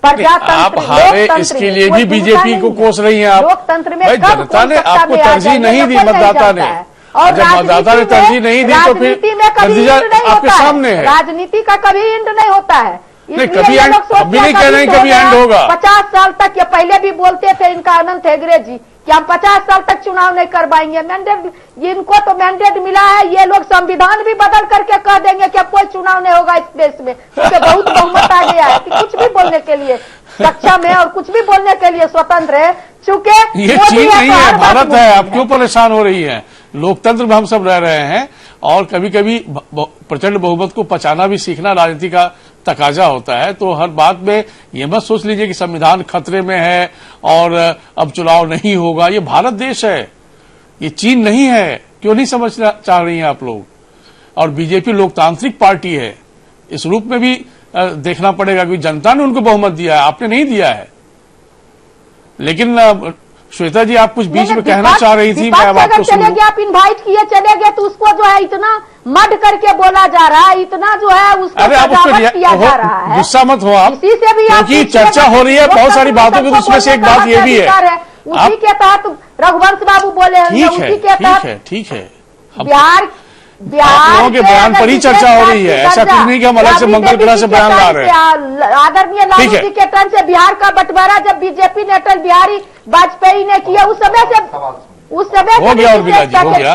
आप हारे इसके लिए भी बीजेपी को कोस रही हैं आप। लोकतंत्र में भाई जनता ने आपको तरजीह नहीं दी, मतदाता ने, और जब मतदाता ने तरजीह नहीं दी तो फिर नतीजा आपके सामने है। राजनीति का कभी एंड नहीं होता है, नहीं कभी एंड, अभी नहीं कह रहे हैं कभी एंड होगा। 50 साल तक, ये पहले भी बोलते थे इनका अनंत हेगड़े जी कि हम 50 साल तक चुनाव नहीं करवाएंगे। मैंडेट, इनको तो मैंडेट मिला है, ये लोग संविधान भी बदल करके कह देंगे कि अब कोई चुनाव नहीं होगा इस देश में, क्योंकि बहुत बहुमत आ गया है कि कुछ भी बोलने के लिए सक्षम है और कुछ भी बोलने के लिए स्वतंत्र है। चूंकि ये चीन नहीं है, भारत है। आप क्यों परेशान हो रही है? लोकतंत्र में हम सब रह रहे हैं और कभी कभी प्रचंड बहुमत को पचाना भी सीखना राजनीति का तकाजा होता है। तो हर बात में ये मत सोच लीजिए कि संविधान खतरे में है और अब चुनाव नहीं होगा। ये भारत देश है, ये चीन नहीं है। क्यों नहीं समझना चाह रही हैं आप लोग? और बीजेपी लोकतांत्रिक पार्टी है, इस रूप में भी देखना पड़ेगा कि जनता ने उनको बहुमत दिया है, आपने नहीं दिया है। लेकिन श्वेता जी, आप कुछ बीच में कहना चाह रही थी, मैं अब आपको सुन लूं। आप इनवाइट किए चले गए तो उसको जो है इतना मड करके बोला जा रहा है, इतना जो है उसको सजावट किया जा रहा है। गुस्सा मत हो आप, इसी से भी क्योंकि चर्चा हो रही है बहुत सारी बातों की, उसमें से एक बात ये भी है। उसी के तहत रघुवंश बाबू बोले हैं, उसी के तहत ठीक है, बिहार लोगों के बयान पर ही चर्चा हो रही है। ऐसा कुछ नहीं कि हम अलग से मंगल ग्रह से बयान ला रहे हैं। आदरणीय लालू जी के टर्न से बिहार का बंटवारा जब बीजेपी ने अटल बिहारी वाजपेयी ने किया, उस समय हो गया। और बिला जी हो गया,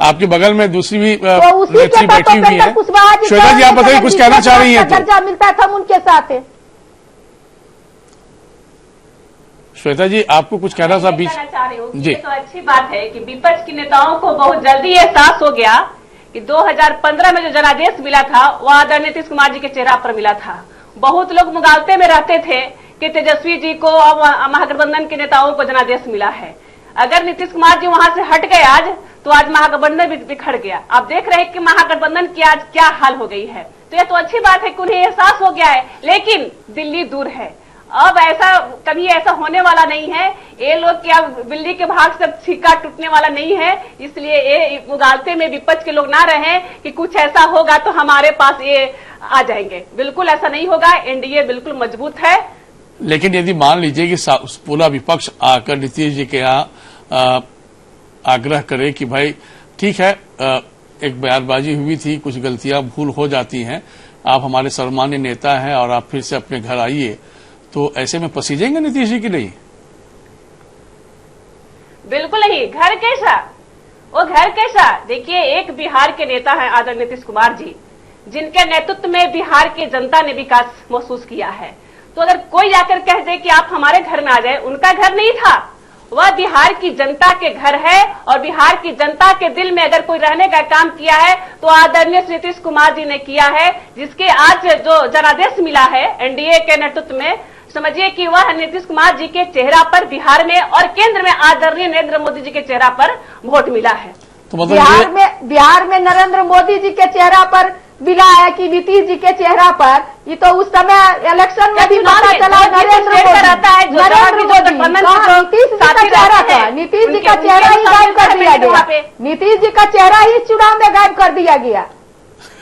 आपके बगल में दूसरी भी नेत्री बैठी हुई है। श्वेता जी, आप बताइए, कुछ कहना चाह रही हैं? दर्जा मिलता था उनके साथ है। श्वेता जी, आपको कुछ कहना था बीच? जी, तो अच्छी बात है कि विपक्ष के नेताओं को बहुत जल्दी एहसास हो गया कि 2015 में जो जनादेश मिला था वह आदरणीय नीतीश कुमार जी के चेहरा पर मिला था। बहुत लोग मुगालते में रहते थे कि तेजस्वी जी को और महागठबंधन के नेताओं को जनादेश मिला है। अगर नीतीश कुमार जी वहां से हट गए आज, तो आज महागठबंधन भी बिखर गया। आप देख रहे हैं कि महागठबंधन की आज क्या हाल हो गई है। तो यह तो अच्छी बात है कि उन्हें एहसास हो गया है, लेकिन दिल्ली दूर है। अब ऐसा कभी ऐसा होने वाला नहीं है। ये लोग क्या बिल्ली के भाग से छिक्का टूटने वाला नहीं है। इसलिए ये मुगालते में विपक्ष के लोग ना रहे कि कुछ ऐसा होगा तो हमारे पास ये आ जाएंगे। बिल्कुल ऐसा नहीं होगा। एनडीए बिल्कुल मजबूत है। लेकिन यदि मान लीजिए कि पूरा विपक्ष आकर नीतीश जी के यहाँ आग्रह करे कि भाई ठीक है, एक बयानबाजी हुई थी, कुछ गलतियां भूल हो जाती हैं। आप हमारे सम्मान्य नेता हैं और आप फिर से अपने घर आइए, तो ऐसे में पसीजेंगे नीतीश जी की नहीं? बिल्कुल नहीं। घर कैसा, वो घर कैसा? देखिए, एक बिहार के नेता हैं आदरणीय नीतीश कुमार जी, जिनके नेतृत्व में बिहार की जनता ने विकास महसूस किया है। तो अगर कोई आकर कह दे कि आप हमारे घर में आ जाए, उनका घर नहीं था, वह बिहार की जनता के घर है। और बिहार की जनता के दिल में अगर कोई रहने का काम किया है तो आदरणीय नीतीश कुमार जी ने किया है, जिसके आज जो जनादेश मिला है एनडीए के नेतृत्व में, समझिए कि वह नीतीश कुमार जी के चेहरा पर बिहार में और केंद्र में आदरणीय नरेंद्र मोदी जी के चेहरा पर वोट मिला है। तो मतलब बिहार में नरेंद्र मोदी जी के चेहरा पर मिला है कि नीतीश जी के चेहरा पर? ये तो उस समय इलेक्शन में भी पता चला। नरेंद्र मोदी नीतीश जी का चेहरा ही गायब कर दिया गया। नीतीश जी का चेहरा ही चुनाव में गायब कर दिया गया।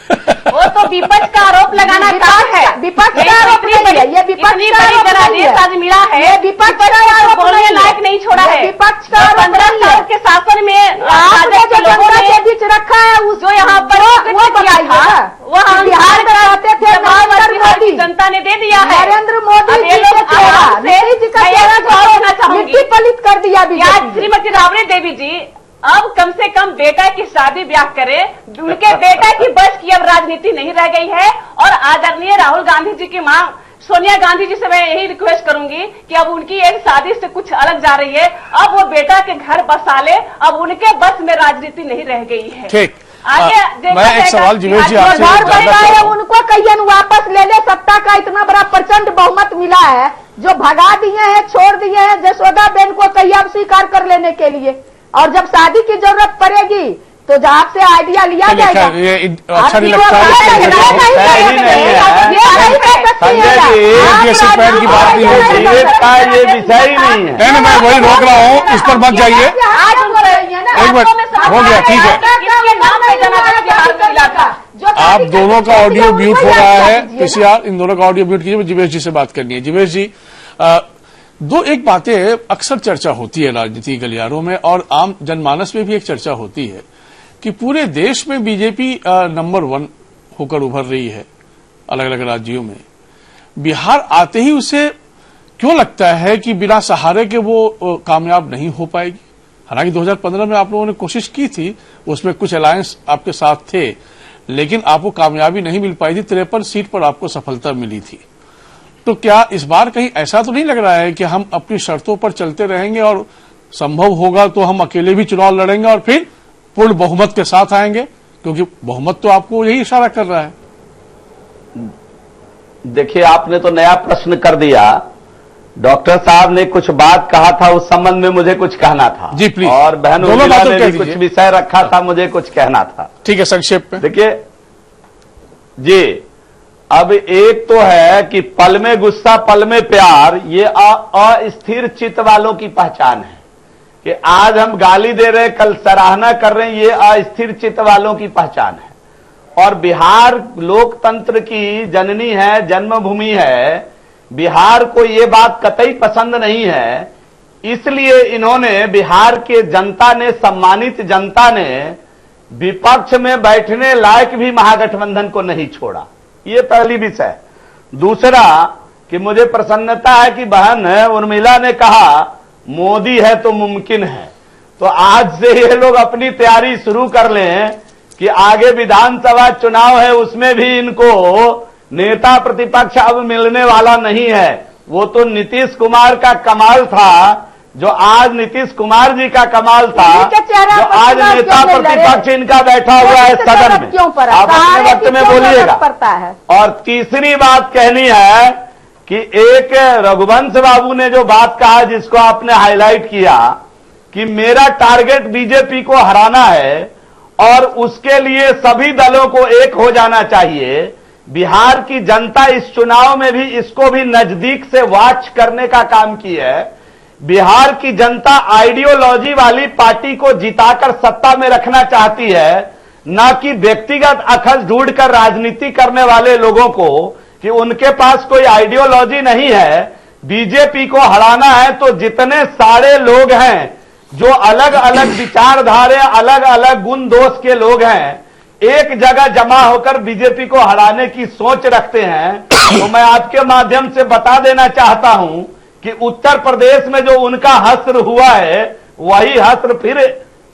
वो तो विपक्ष का आरोप लगाना काम है। विपक्ष का आरोप नहीं है, ये विपक्ष का आरोप नहीं है। आज मिला है, ये विपक्ष का आरोप बोलने लायक नहीं छोड़ा है। विपक्ष का 15 साल के शासन में आपने जो जनता के बीच रखा है, उस जो यहाँ पर वो बताइए ना। वो हम बिहार में रहते थे नरेंद्र मोदी, जनता ने दे दिया है। नरेंद्र मोदी जी का चेहरा, नीतीश जी का चेहरा मिट्टी पलित कर दिया बीजेपी। श्रीमती राबड़ी देवी जी अब कम से कम बेटा की शादी ब्याह करें। उनके बेटा की बस की अब राजनीति नहीं रह गई है। और आदरणीय राहुल गांधी जी की मां सोनिया गांधी जी से मैं यही रिक्वेस्ट करूंगी कि अब उनकी एक शादी से कुछ अलग जा रही है, अब वो बेटा के घर बसा ले, अब उनके बस में राजनीति नहीं रह गई है। ठीक, आगे मैं एक सवाल जीवेश जी आपसे घर बनाए, उनको कहिए वापस ले ले। सत्ता का इतना बड़ा प्रचंड बहुमत मिला है, जो भगा दिए हैं, छोड़ दिए हैं। जसोदा बेन को कहिए अब स्वीकार कर लेने के लिए, और जब शादी की जरूरत पड़ेगी तो जहाँ से आइडिया लिया जाएगा। ये अच्छा नहीं लगता है। संजय जी, पैन की बात नहीं होती, ये विषय ही नहीं है। नहीं, मैं वही रोक रहा हूँ, इस पर मत जाइए। एक मिनट हो गया, ठीक है। आप दोनों का ऑडियो म्यूट हो रहा है। पीसीआर, इन दोनों का ऑडियो म्यूट कीजिए। जीवेश जी से बात करनी है। जीवेश जी, दो एक बातें अक्सर चर्चा होती है राजनीति गलियारों में, और आम जनमानस में भी एक चर्चा होती है कि पूरे देश में बीजेपी नंबर 1 होकर उभर रही है अलग अलग राज्यों में। बिहार आते ही उसे क्यों लगता है कि बिना सहारे के वो कामयाब नहीं हो पाएगी? हालांकि 2015 में आप लोगों ने कोशिश की थी, उसमें कुछ अलायंस आपके साथ थे, लेकिन आपको कामयाबी नहीं मिल पाई थी। 53 सीट पर आपको सफलता मिली थी। तो क्या इस बार कहीं ऐसा तो नहीं लग रहा है कि हम अपनी शर्तों पर चलते रहेंगे और संभव होगा तो हम अकेले भी चुनाव लड़ेंगे और फिर पूर्ण बहुमत के साथ आएंगे? क्योंकि बहुमत तो आपको यही इशारा कर रहा है। देखिए, आपने तो नया प्रश्न कर दिया। डॉक्टर साहब ने कुछ बात कहा था, उस संबंध में मुझे कुछ कहना था। जी प्लीज। और बहन उर्मिला ने भी कुछ विषय रखा था, मुझे कुछ कहना था। ठीक है, संक्षेप में देखिए जी, अब एक तो है कि पल में गुस्सा पल में प्यार, ये अस्थिर चित्त वालों की पहचान है। कि आज हम गाली दे रहे हैं, कल सराहना कर रहे हैं, ये अस्थिर चित्त वालों की पहचान है। और बिहार लोकतंत्र की जननी है, जन्मभूमि है। बिहार को ये बात कतई पसंद नहीं है, इसलिए इन्होंने, बिहार के जनता ने, सम्मानित जनता ने विपक्ष में बैठने लायक भी महागठबंधन को नहीं छोड़ा। ये पहली विषय। दूसरा कि मुझे प्रसन्नता है कि बहन उर्मिला ने कहा मोदी है तो मुमकिन है। तो आज से ये लोग अपनी तैयारी शुरू कर लें कि आगे विधानसभा चुनाव है, उसमें भी इनको नेता प्रतिपक्ष अब मिलने वाला नहीं है। वो तो नीतीश कुमार का कमाल था, जो आज नीतीश कुमार जी का कमाल था, जो आज नेता प्रतिपक्ष इनका बैठा हुआ है सदन में। आप अपने वक्त में बोलिएगा। और तीसरी बात कहनी है कि एक रघुवंश बाबू ने जो बात कहा, जिसको आपने हाईलाइट किया, कि मेरा टारगेट बीजेपी को हराना है और उसके लिए सभी दलों को एक हो जाना चाहिए। बिहार की जनता इस चुनाव में भी इसको भी नजदीक से वॉच करने का काम की है। बिहार की जनता आइडियोलॉजी वाली पार्टी को जिताकर सत्ता में रखना चाहती है, न कि व्यक्तिगत अखज ढूंढकर राजनीति करने वाले लोगों को, कि उनके पास कोई आइडियोलॉजी नहीं है। बीजेपी को हराना है तो जितने सारे लोग हैं, जो अलग अलग विचारधारा, अलग अलग गुण दोष के लोग हैं, एक जगह जमा होकर बीजेपी को हराने की सोच रखते हैं, तो मैं आपके माध्यम से बता देना चाहता हूं कि उत्तर प्रदेश में जो उनका हश्र हुआ है, वही हश्र फिर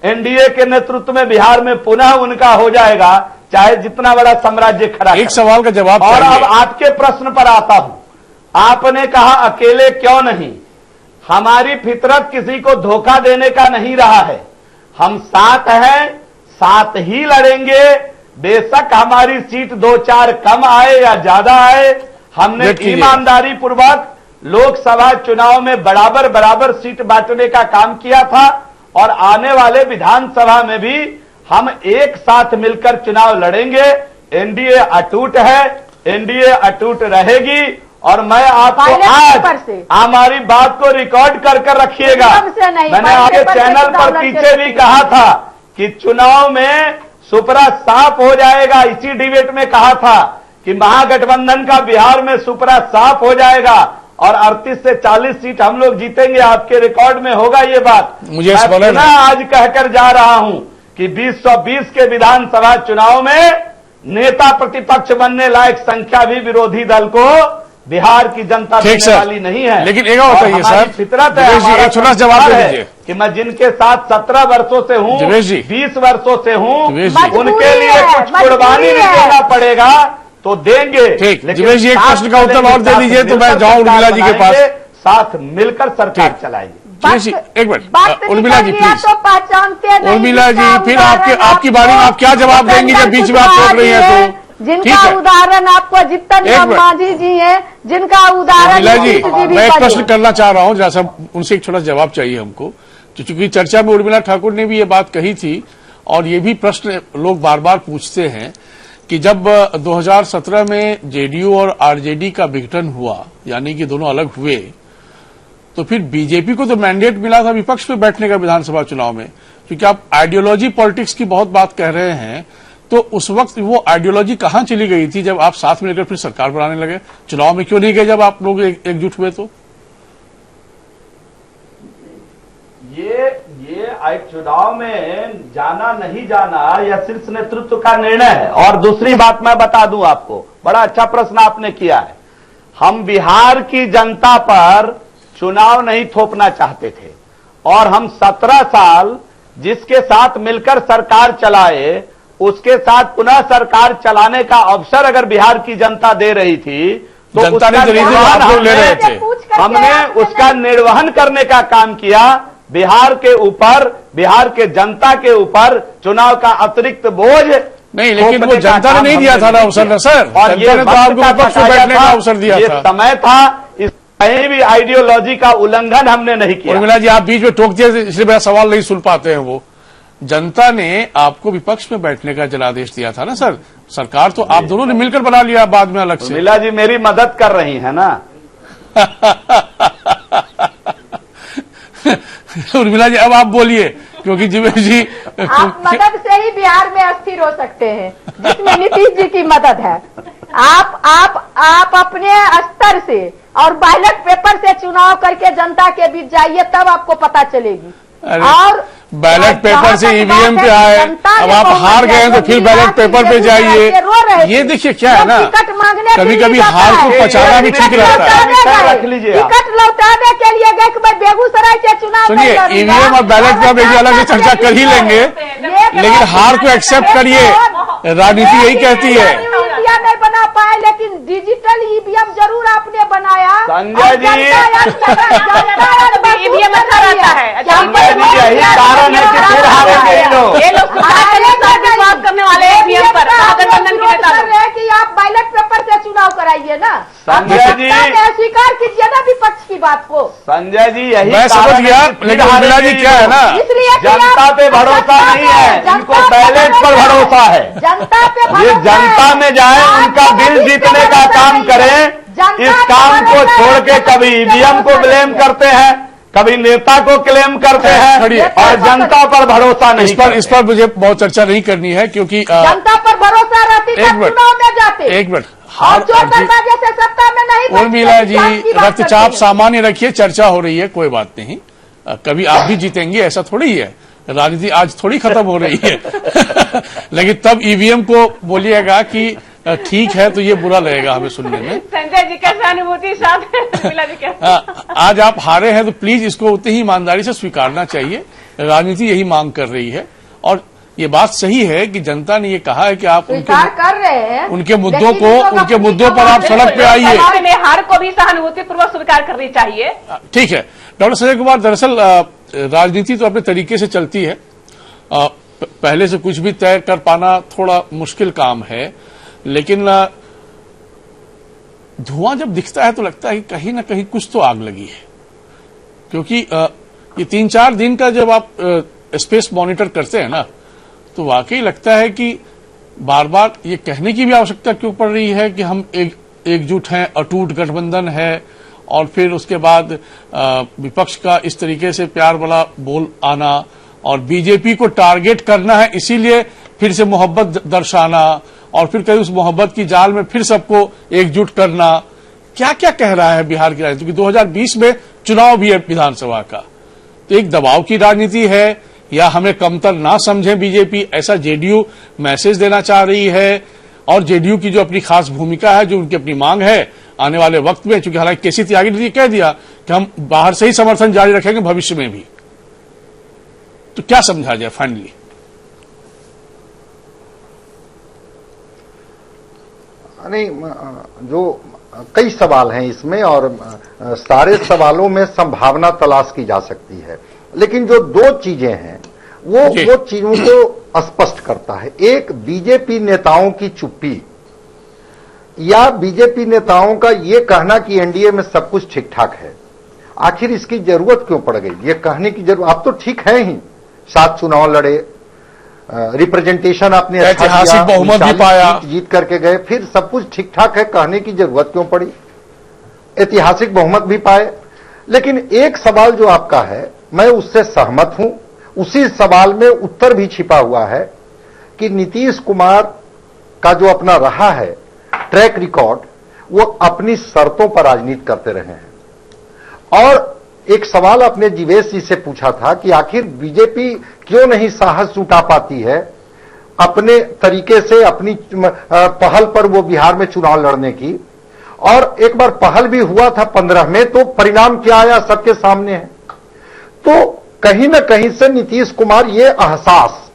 एनडीए के नेतृत्व में बिहार में पुनः उनका हो जाएगा, चाहे जितना बड़ा साम्राज्य खड़ा। एक सवाल का जवाब। और अब आपके प्रश्न पर आता हूं। आपने कहा अकेले क्यों नहीं। हमारी फितरत किसी को धोखा देने का नहीं रहा है। हम साथ हैं, साथ ही लड़ेंगे। बेशक हमारी सीट 2-4 कम आए या ज्यादा आए, हमने ईमानदारी पूर्वक लोकसभा चुनाव में बराबर बराबर सीट बांटने का काम किया था, और आने वाले विधानसभा में भी हम एक साथ मिलकर चुनाव लड़ेंगे। एनडीए अटूट है, एनडीए अटूट रहेगी। और मैं आपको आज हमारी बात को रिकॉर्ड कर रखिएगा। मैंने आपके चैनल पर पीछे भी कहा था कि चुनाव में सुपरा साफ हो जाएगा। इसी डिबेट में कहा था कि महागठबंधन का बिहार में सुपरा साफ हो जाएगा और 38 से 40 सीट हम लोग जीतेंगे। आपके रिकॉर्ड में होगा ये बात। मुझे मैं आज कहकर जा रहा हूं कि 2020 के विधानसभा चुनाव में नेता प्रतिपक्ष बनने लायक संख्या भी विरोधी दल को बिहार की जनता देने वाली नहीं है। लेकिन एक और बताइए सर, फितरत है, एक छोटा जवाब दे दीजिए कि मैं जिनके साथ 17 वर्षों से हूं, 20 वर्षों से हूं, उनके लिए कुछ कुर्बानी भी देना पड़ेगा तो देंगे। ठीक, जिवेश जी एक प्रश्न का उत्तर और दे दीजिए तो मैं जाऊं उर्मिला जी के पास। साथ मिलकर सरकार चलाएंगे। एक मिनट उर्मिला जी प्लीज। तो पहचानते नहीं। उर्मिला जी फिर आपकी बारी में आप क्या जवाब देंगी जब बीच में आप बोल रही हैं तो? जिनका उदाहरण आपको जितन मांझी जी हैं, जिनका उदाहरण उर्मिला जी मैं एक प्रश्न करना चाह रहा हूं, जरा सा उनसे एक छोटा जवाब चाहिए हमको, क्योंकि चर्चा में उर्मिला ठाकुर ने भी ये बात कही थी और ये भी प्रश्न लोग बार बार पूछते हैं कि जब 2017 में जेडीयू और आरजेडी का विघटन हुआ, यानी कि दोनों अलग हुए, तो फिर बीजेपी को तो मैंडेट मिला था विपक्ष में बैठने का विधानसभा चुनाव में। क्योंकि आप आइडियोलॉजी पॉलिटिक्स की बहुत बात कह रहे हैं, तो उस वक्त वो आइडियोलॉजी कहां चली गई थी जब आप साथ में लेकर फिर सरकार बनाने लगे? चुनाव में क्यों नहीं गए जब आप लोग एकजुट हुए? तो ये चुनाव में जाना नहीं जाना यह शीर्ष नेतृत्व का निर्णय है। और दूसरी बात मैं बता दूं आपको, बड़ा अच्छा प्रश्न आपने किया है। हम बिहार की जनता पर चुनाव नहीं थोपना चाहते थे और हम 17 साल जिसके साथ मिलकर सरकार चलाए, उसके साथ पुनः सरकार चलाने का अवसर अगर बिहार की जनता दे रही थी तो जनता ने आप लोग ले रहे थे, हमने उसका निर्वहन करने का काम किया। बिहार के ऊपर, बिहार के जनता के ऊपर चुनाव का अतिरिक्त बोझ नहीं, लेकिन वो जनता ने नहीं दिया था ना अवसर ना सर। और जनता ने तो आपको विपक्ष में बैठने का अवसर दिया था। ये समय था, इस कहीं भी आइडियोलॉजी का उल्लंघन हमने नहीं किया। उर्मिला जी आप बीच में टोक दिए इसलिए मेरा सवाल नहीं सुन पाते हैं। वो जनता ने आपको विपक्ष में बैठने का जनादेश दिया था ना सर। सरकार तो आप दोनों ने मिलकर बना लिया बाद में अलग से। उर्मिला जी मेरी मदद कर रही है ना। उर्मिला जी अब आप बोलिए, क्योंकि जिवेश जी आप मदद से ही बिहार में अस्थिर हो सकते हैं, जिसमें नीतीश जी की मदद है। आप अपने स्तर से और बैलेट पेपर से चुनाव करके जनता के बीच जाइए, तब आपको पता चलेगी। और बैलेट पेपर से ईवीएम पे आए, अब आप हार गए तो फिर बैलेट पेपर पे जाइए। ये देखिए क्या है ना, कभी कभी हार को पचाना भी ठीक रहता है। टिकट लौटाने के लिए गए कि मैं बेगूसराय के चुनाव, सुनिए ईवीएम और बैलेट पेपर की अलग से चर्चा कर ही लेंगे, लेकिन हार को एक्सेप्ट करिए, राजनीति यही कहती है। नहीं बना पाए, लेकिन डिजिटल ईवीएम जरूर आपने बनाया। संजय जी ईवीएम अच्छा रहता है। यही कारण है कि फिर हारेंगे ये लोग बात करने वाले ईवीएम पर गठबंधन के नेता लोग कि आप बैलेट पेपर से चुनाव कराइए ना। संजय जी स्वीकार कीजिए ना विपक्ष की बात को। संजय जी यही मैं समझ गया, लेकिन उर्मिला जी क्या है ना, इसलिए जनता पे भरोसा नहीं है, इनको बैलेट पर भरोसा है। जनता पे ये जनता में जाए, उनका दिल जीतने का काम करें। इस काम को छोड़ के कभी ईवीएम को ब्लेम करते हैं, कभी नेता को क्लेम करते हैं और जनता पर भरोसा नहीं। इस पर मुझे बहुत चर्चा नहीं करनी है, क्योंकि जनता पर भरोसा रहती है चुनाव में जाते। एक मिनट, और जो सरकार जैसे सत्ता में नहीं। उर्मिला जी रक्तचाप सामान्य रखिए, चर्चा हो रही है, कोई बात नहीं। कभी आप भी जीतेंगे ऐसा थोड़ी है, राजनीति आज थोड़ी खत्म हो रही है लेकिन तब ईवीएम को बोलिएगा कि ठीक है तो ये बुरा लगेगा हमें सुनने में। संजय जी का सहानुभूति साथ मिला जी क्या? आज आप हारे हैं तो प्लीज इसको उतनी ही ईमानदारी से स्वीकारना चाहिए। राजनीति यही मांग कर रही है और ये बात सही है कि जनता ने ये कहा है कि आप कर रहे हैं, उनके मुद्दों पर आप सड़क पे आइए। में हार को भी सहानुभूति पूर्वक स्वीकार करनी चाहिए। ठीक है डॉक्टर संजय कुमार, दरअसल राजनीति तो अपने तरीके से चलती है, पहले से कुछ भी तय कर पाना थोड़ा मुश्किल काम है, लेकिन धुआं जब दिखता है तो लगता है कि कहीं ना कहीं कुछ तो आग लगी है, क्योंकि ये 3-4 दिन का जब आप स्पेस मॉनिटर करते हैं ना तो वाकई लगता है कि बार बार ये कहने की भी आवश्यकता क्यों पड़ रही है कि हम एकजुट हैं, अटूट गठबंधन है, और फिर उसके बाद विपक्ष का इस तरीके से प्यार वाला बोल आना और बीजेपी को टारगेट करना है, इसीलिए फिर से मोहब्बत दर्शाना और फिर कहीं उस मोहब्बत की जाल में फिर सबको एकजुट करना। क्या क्या कह रहा है बिहार की राजनीति? क्योंकि 2020 में चुनाव भी है विधानसभा का, तो एक दबाव की राजनीति है या हमें कमतर ना समझे बीजेपी, ऐसा जेडीयू मैसेज देना चाह रही है? और जेडीयू की जो अपनी खास भूमिका है, जो उनकी अपनी मांग है आने वाले वक्त में, चूंकि हालांकि केसी त्यागी ने कह दिया कि हम बाहर से ही समर्थन जारी रखेंगे भविष्य में भी, तो क्या समझा जाए फाइनली? नहीं, जो कई सवाल हैं इसमें और सारे सवालों में संभावना तलाश की जा सकती है, लेकिन जो 2 चीजें हैं वो चीजों को स्पष्ट करता है। एक, बीजेपी नेताओं की चुप्पी या बीजेपी नेताओं का ये कहना कि एनडीए में सब कुछ ठीक ठाक है। आखिर इसकी जरूरत क्यों पड़ गई? ये कहने की जरूरत, आप तो ठीक है ही, 7 चुनाव लड़े, रिप्रेजेंटेशन आपने ऐतिहासिक बहुमत भी पाया, जीत करके गए, फिर सब कुछ ठीक ठाक है, कहने की जरूरत क्यों पड़ी? ऐतिहासिक बहुमत भी पाए। लेकिन एक सवाल जो आपका है, मैं उससे सहमत हूं, उसी सवाल में उत्तर भी छिपा हुआ है कि नीतीश कुमार का जो अपना रहा है ट्रैक रिकॉर्ड, वो अपनी शर्तों पर राजनीति करते रहे हैं। और एक सवाल आपने जीवेश जी से पूछा था कि आखिर बीजेपी क्यों नहीं साहस जुटा पाती है अपने तरीके से, अपनी पहल पर वो बिहार में चुनाव लड़ने की। और एक बार पहल भी हुआ था 15 में, तो परिणाम क्या आया सबके सामने है। तो कहीं ना कहीं से नीतीश कुमार ये एहसास,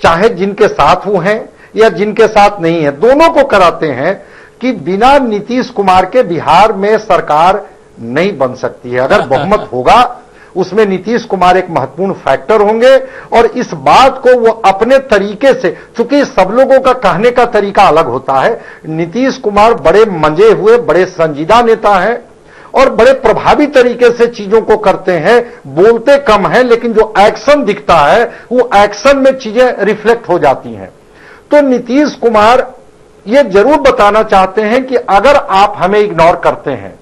चाहे जिनके साथ वो हैं या जिनके साथ नहीं है, दोनों को कराते हैं कि बिना नीतीश कुमार के बिहार में सरकार नहीं बन सकती है। अगर बहुमत होगा उसमें नीतीश कुमार एक महत्वपूर्ण फैक्टर होंगे, और इस बात को वो अपने तरीके से, चूंकि सब लोगों का कहने का तरीका अलग होता है, नीतीश कुमार बड़े मंजे हुए, बड़े संजीदा नेता हैं और बड़े प्रभावी तरीके से चीजों को करते हैं। बोलते कम हैं, लेकिन जो एक्शन दिखता है वो एक्शन में चीजें रिफ्लेक्ट हो जाती हैं। तो नीतीश कुमार ये जरूर बताना चाहते हैं कि अगर आप हमें इग्नोर करते हैं,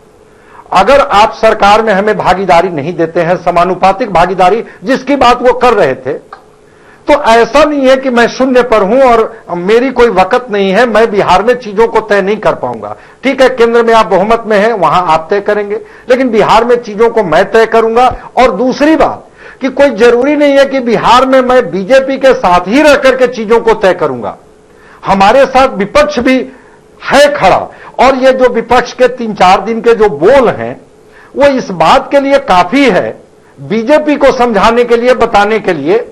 अगर आप सरकार में हमें भागीदारी नहीं देते हैं, समानुपातिक भागीदारी जिसकी बात वो कर रहे थे, तो ऐसा नहीं है कि मैं शून्य पर हूं और मेरी कोई वक़्त नहीं है, मैं बिहार में चीजों को तय नहीं कर पाऊंगा। ठीक है, केंद्र में आप बहुमत में हैं, वहां आप तय करेंगे, लेकिन बिहार में चीजों को मैं तय करूंगा। और दूसरी बात कि कोई जरूरी नहीं है कि बिहार में मैं बीजेपी के साथ ही रह करके चीजों को तय करूंगा। हमारे साथ विपक्ष भी है खड़ा, और ये जो विपक्ष के 3-4 दिन के जो बोल हैं वो इस बात के लिए काफी है, बीजेपी को समझाने के लिए, बताने के लिए।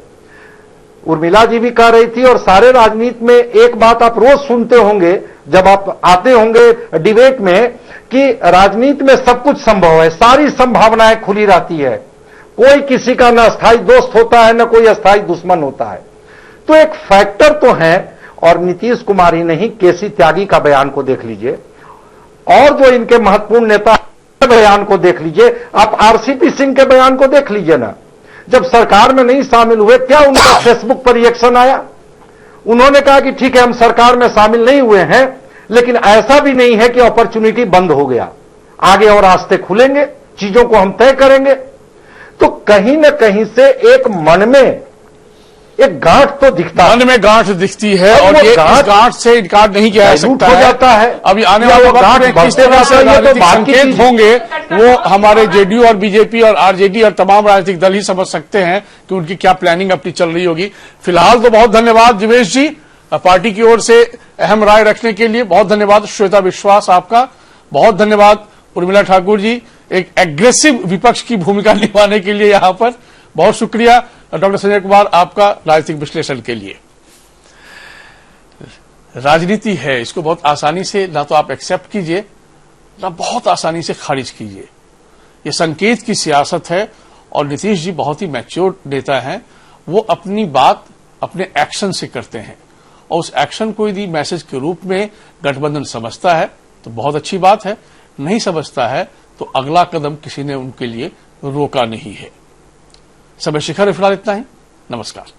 उर्मिला जी भी कह रही थी, और सारे राजनीति में एक बात आप रोज सुनते होंगे जब आप आते होंगे डिबेट में, कि राजनीति में सब कुछ संभव है, सारी संभावनाएं खुली रहती है, कोई किसी का न अस्थायी दोस्त होता है न कोई अस्थायी दुश्मन होता है। तो एक फैक्टर तो है, और नीतीश कुमार ही नहीं, केसी त्यागी का बयान को देख लीजिए, और जो इनके महत्वपूर्ण नेता बयान को देख लीजिए, आप आरसीपी सिंह के बयान को देख लीजिए ना, जब सरकार में नहीं शामिल हुए, क्या उनका फेसबुक पर रिएक्शन आया? उन्होंने कहा कि ठीक है, हम सरकार में शामिल नहीं हुए हैं, लेकिन ऐसा भी नहीं है कि अपॉर्चुनिटी बंद हो गया, आगे और रास्ते खुलेंगे, चीजों को हम तय करेंगे। तो कहीं न कहीं से एक मन में एक गांठ तो दिखता है, मन में गांठ दिखती है अब और वो ये इस गांठ गांठ से इनकार नहीं किया जा डाइल्यूट सकता हो जाता है। अभी आने या वाले वो वक्त गांठ में किस बढ़ते तरह से जाता है, ये तो राजनीतिक बात की संकेत चीज। होंगे वो हमारे जेडीयू और बीजेपी और आरजेडी और तमाम राजनीतिक दल ही समझ सकते हैं कि उनकी क्या प्लानिंग अपनी चल रही होगी। फिलहाल तो बहुत धन्यवाद जिवेश जी, पार्टी की ओर से अहम राय रखने के लिए बहुत धन्यवाद। श्वेता विश्वास आपका बहुत धन्यवाद। उर्मिला ठाकुर जी, एक एग्रेसिव विपक्ष की भूमिका निभाने के लिए यहां पर बहुत शुक्रिया। डॉक्टर संजय कुमार आपका राजनीतिक विश्लेषण के लिए। राजनीति है, इसको बहुत आसानी से ना तो आप एक्सेप्ट कीजिए ना बहुत आसानी से खारिज कीजिए। ये संकेत की सियासत है और नीतीश जी बहुत ही मैच्योर नेता हैं। वो अपनी बात अपने एक्शन से करते हैं और उस एक्शन को यदि मैसेज के रूप में गठबंधन समझता है तो बहुत अच्छी बात है, नहीं समझता है तो अगला कदम किसी ने उनके लिए रोका नहीं है। समय शिखर फिलहाल इतना ही। नमस्कार।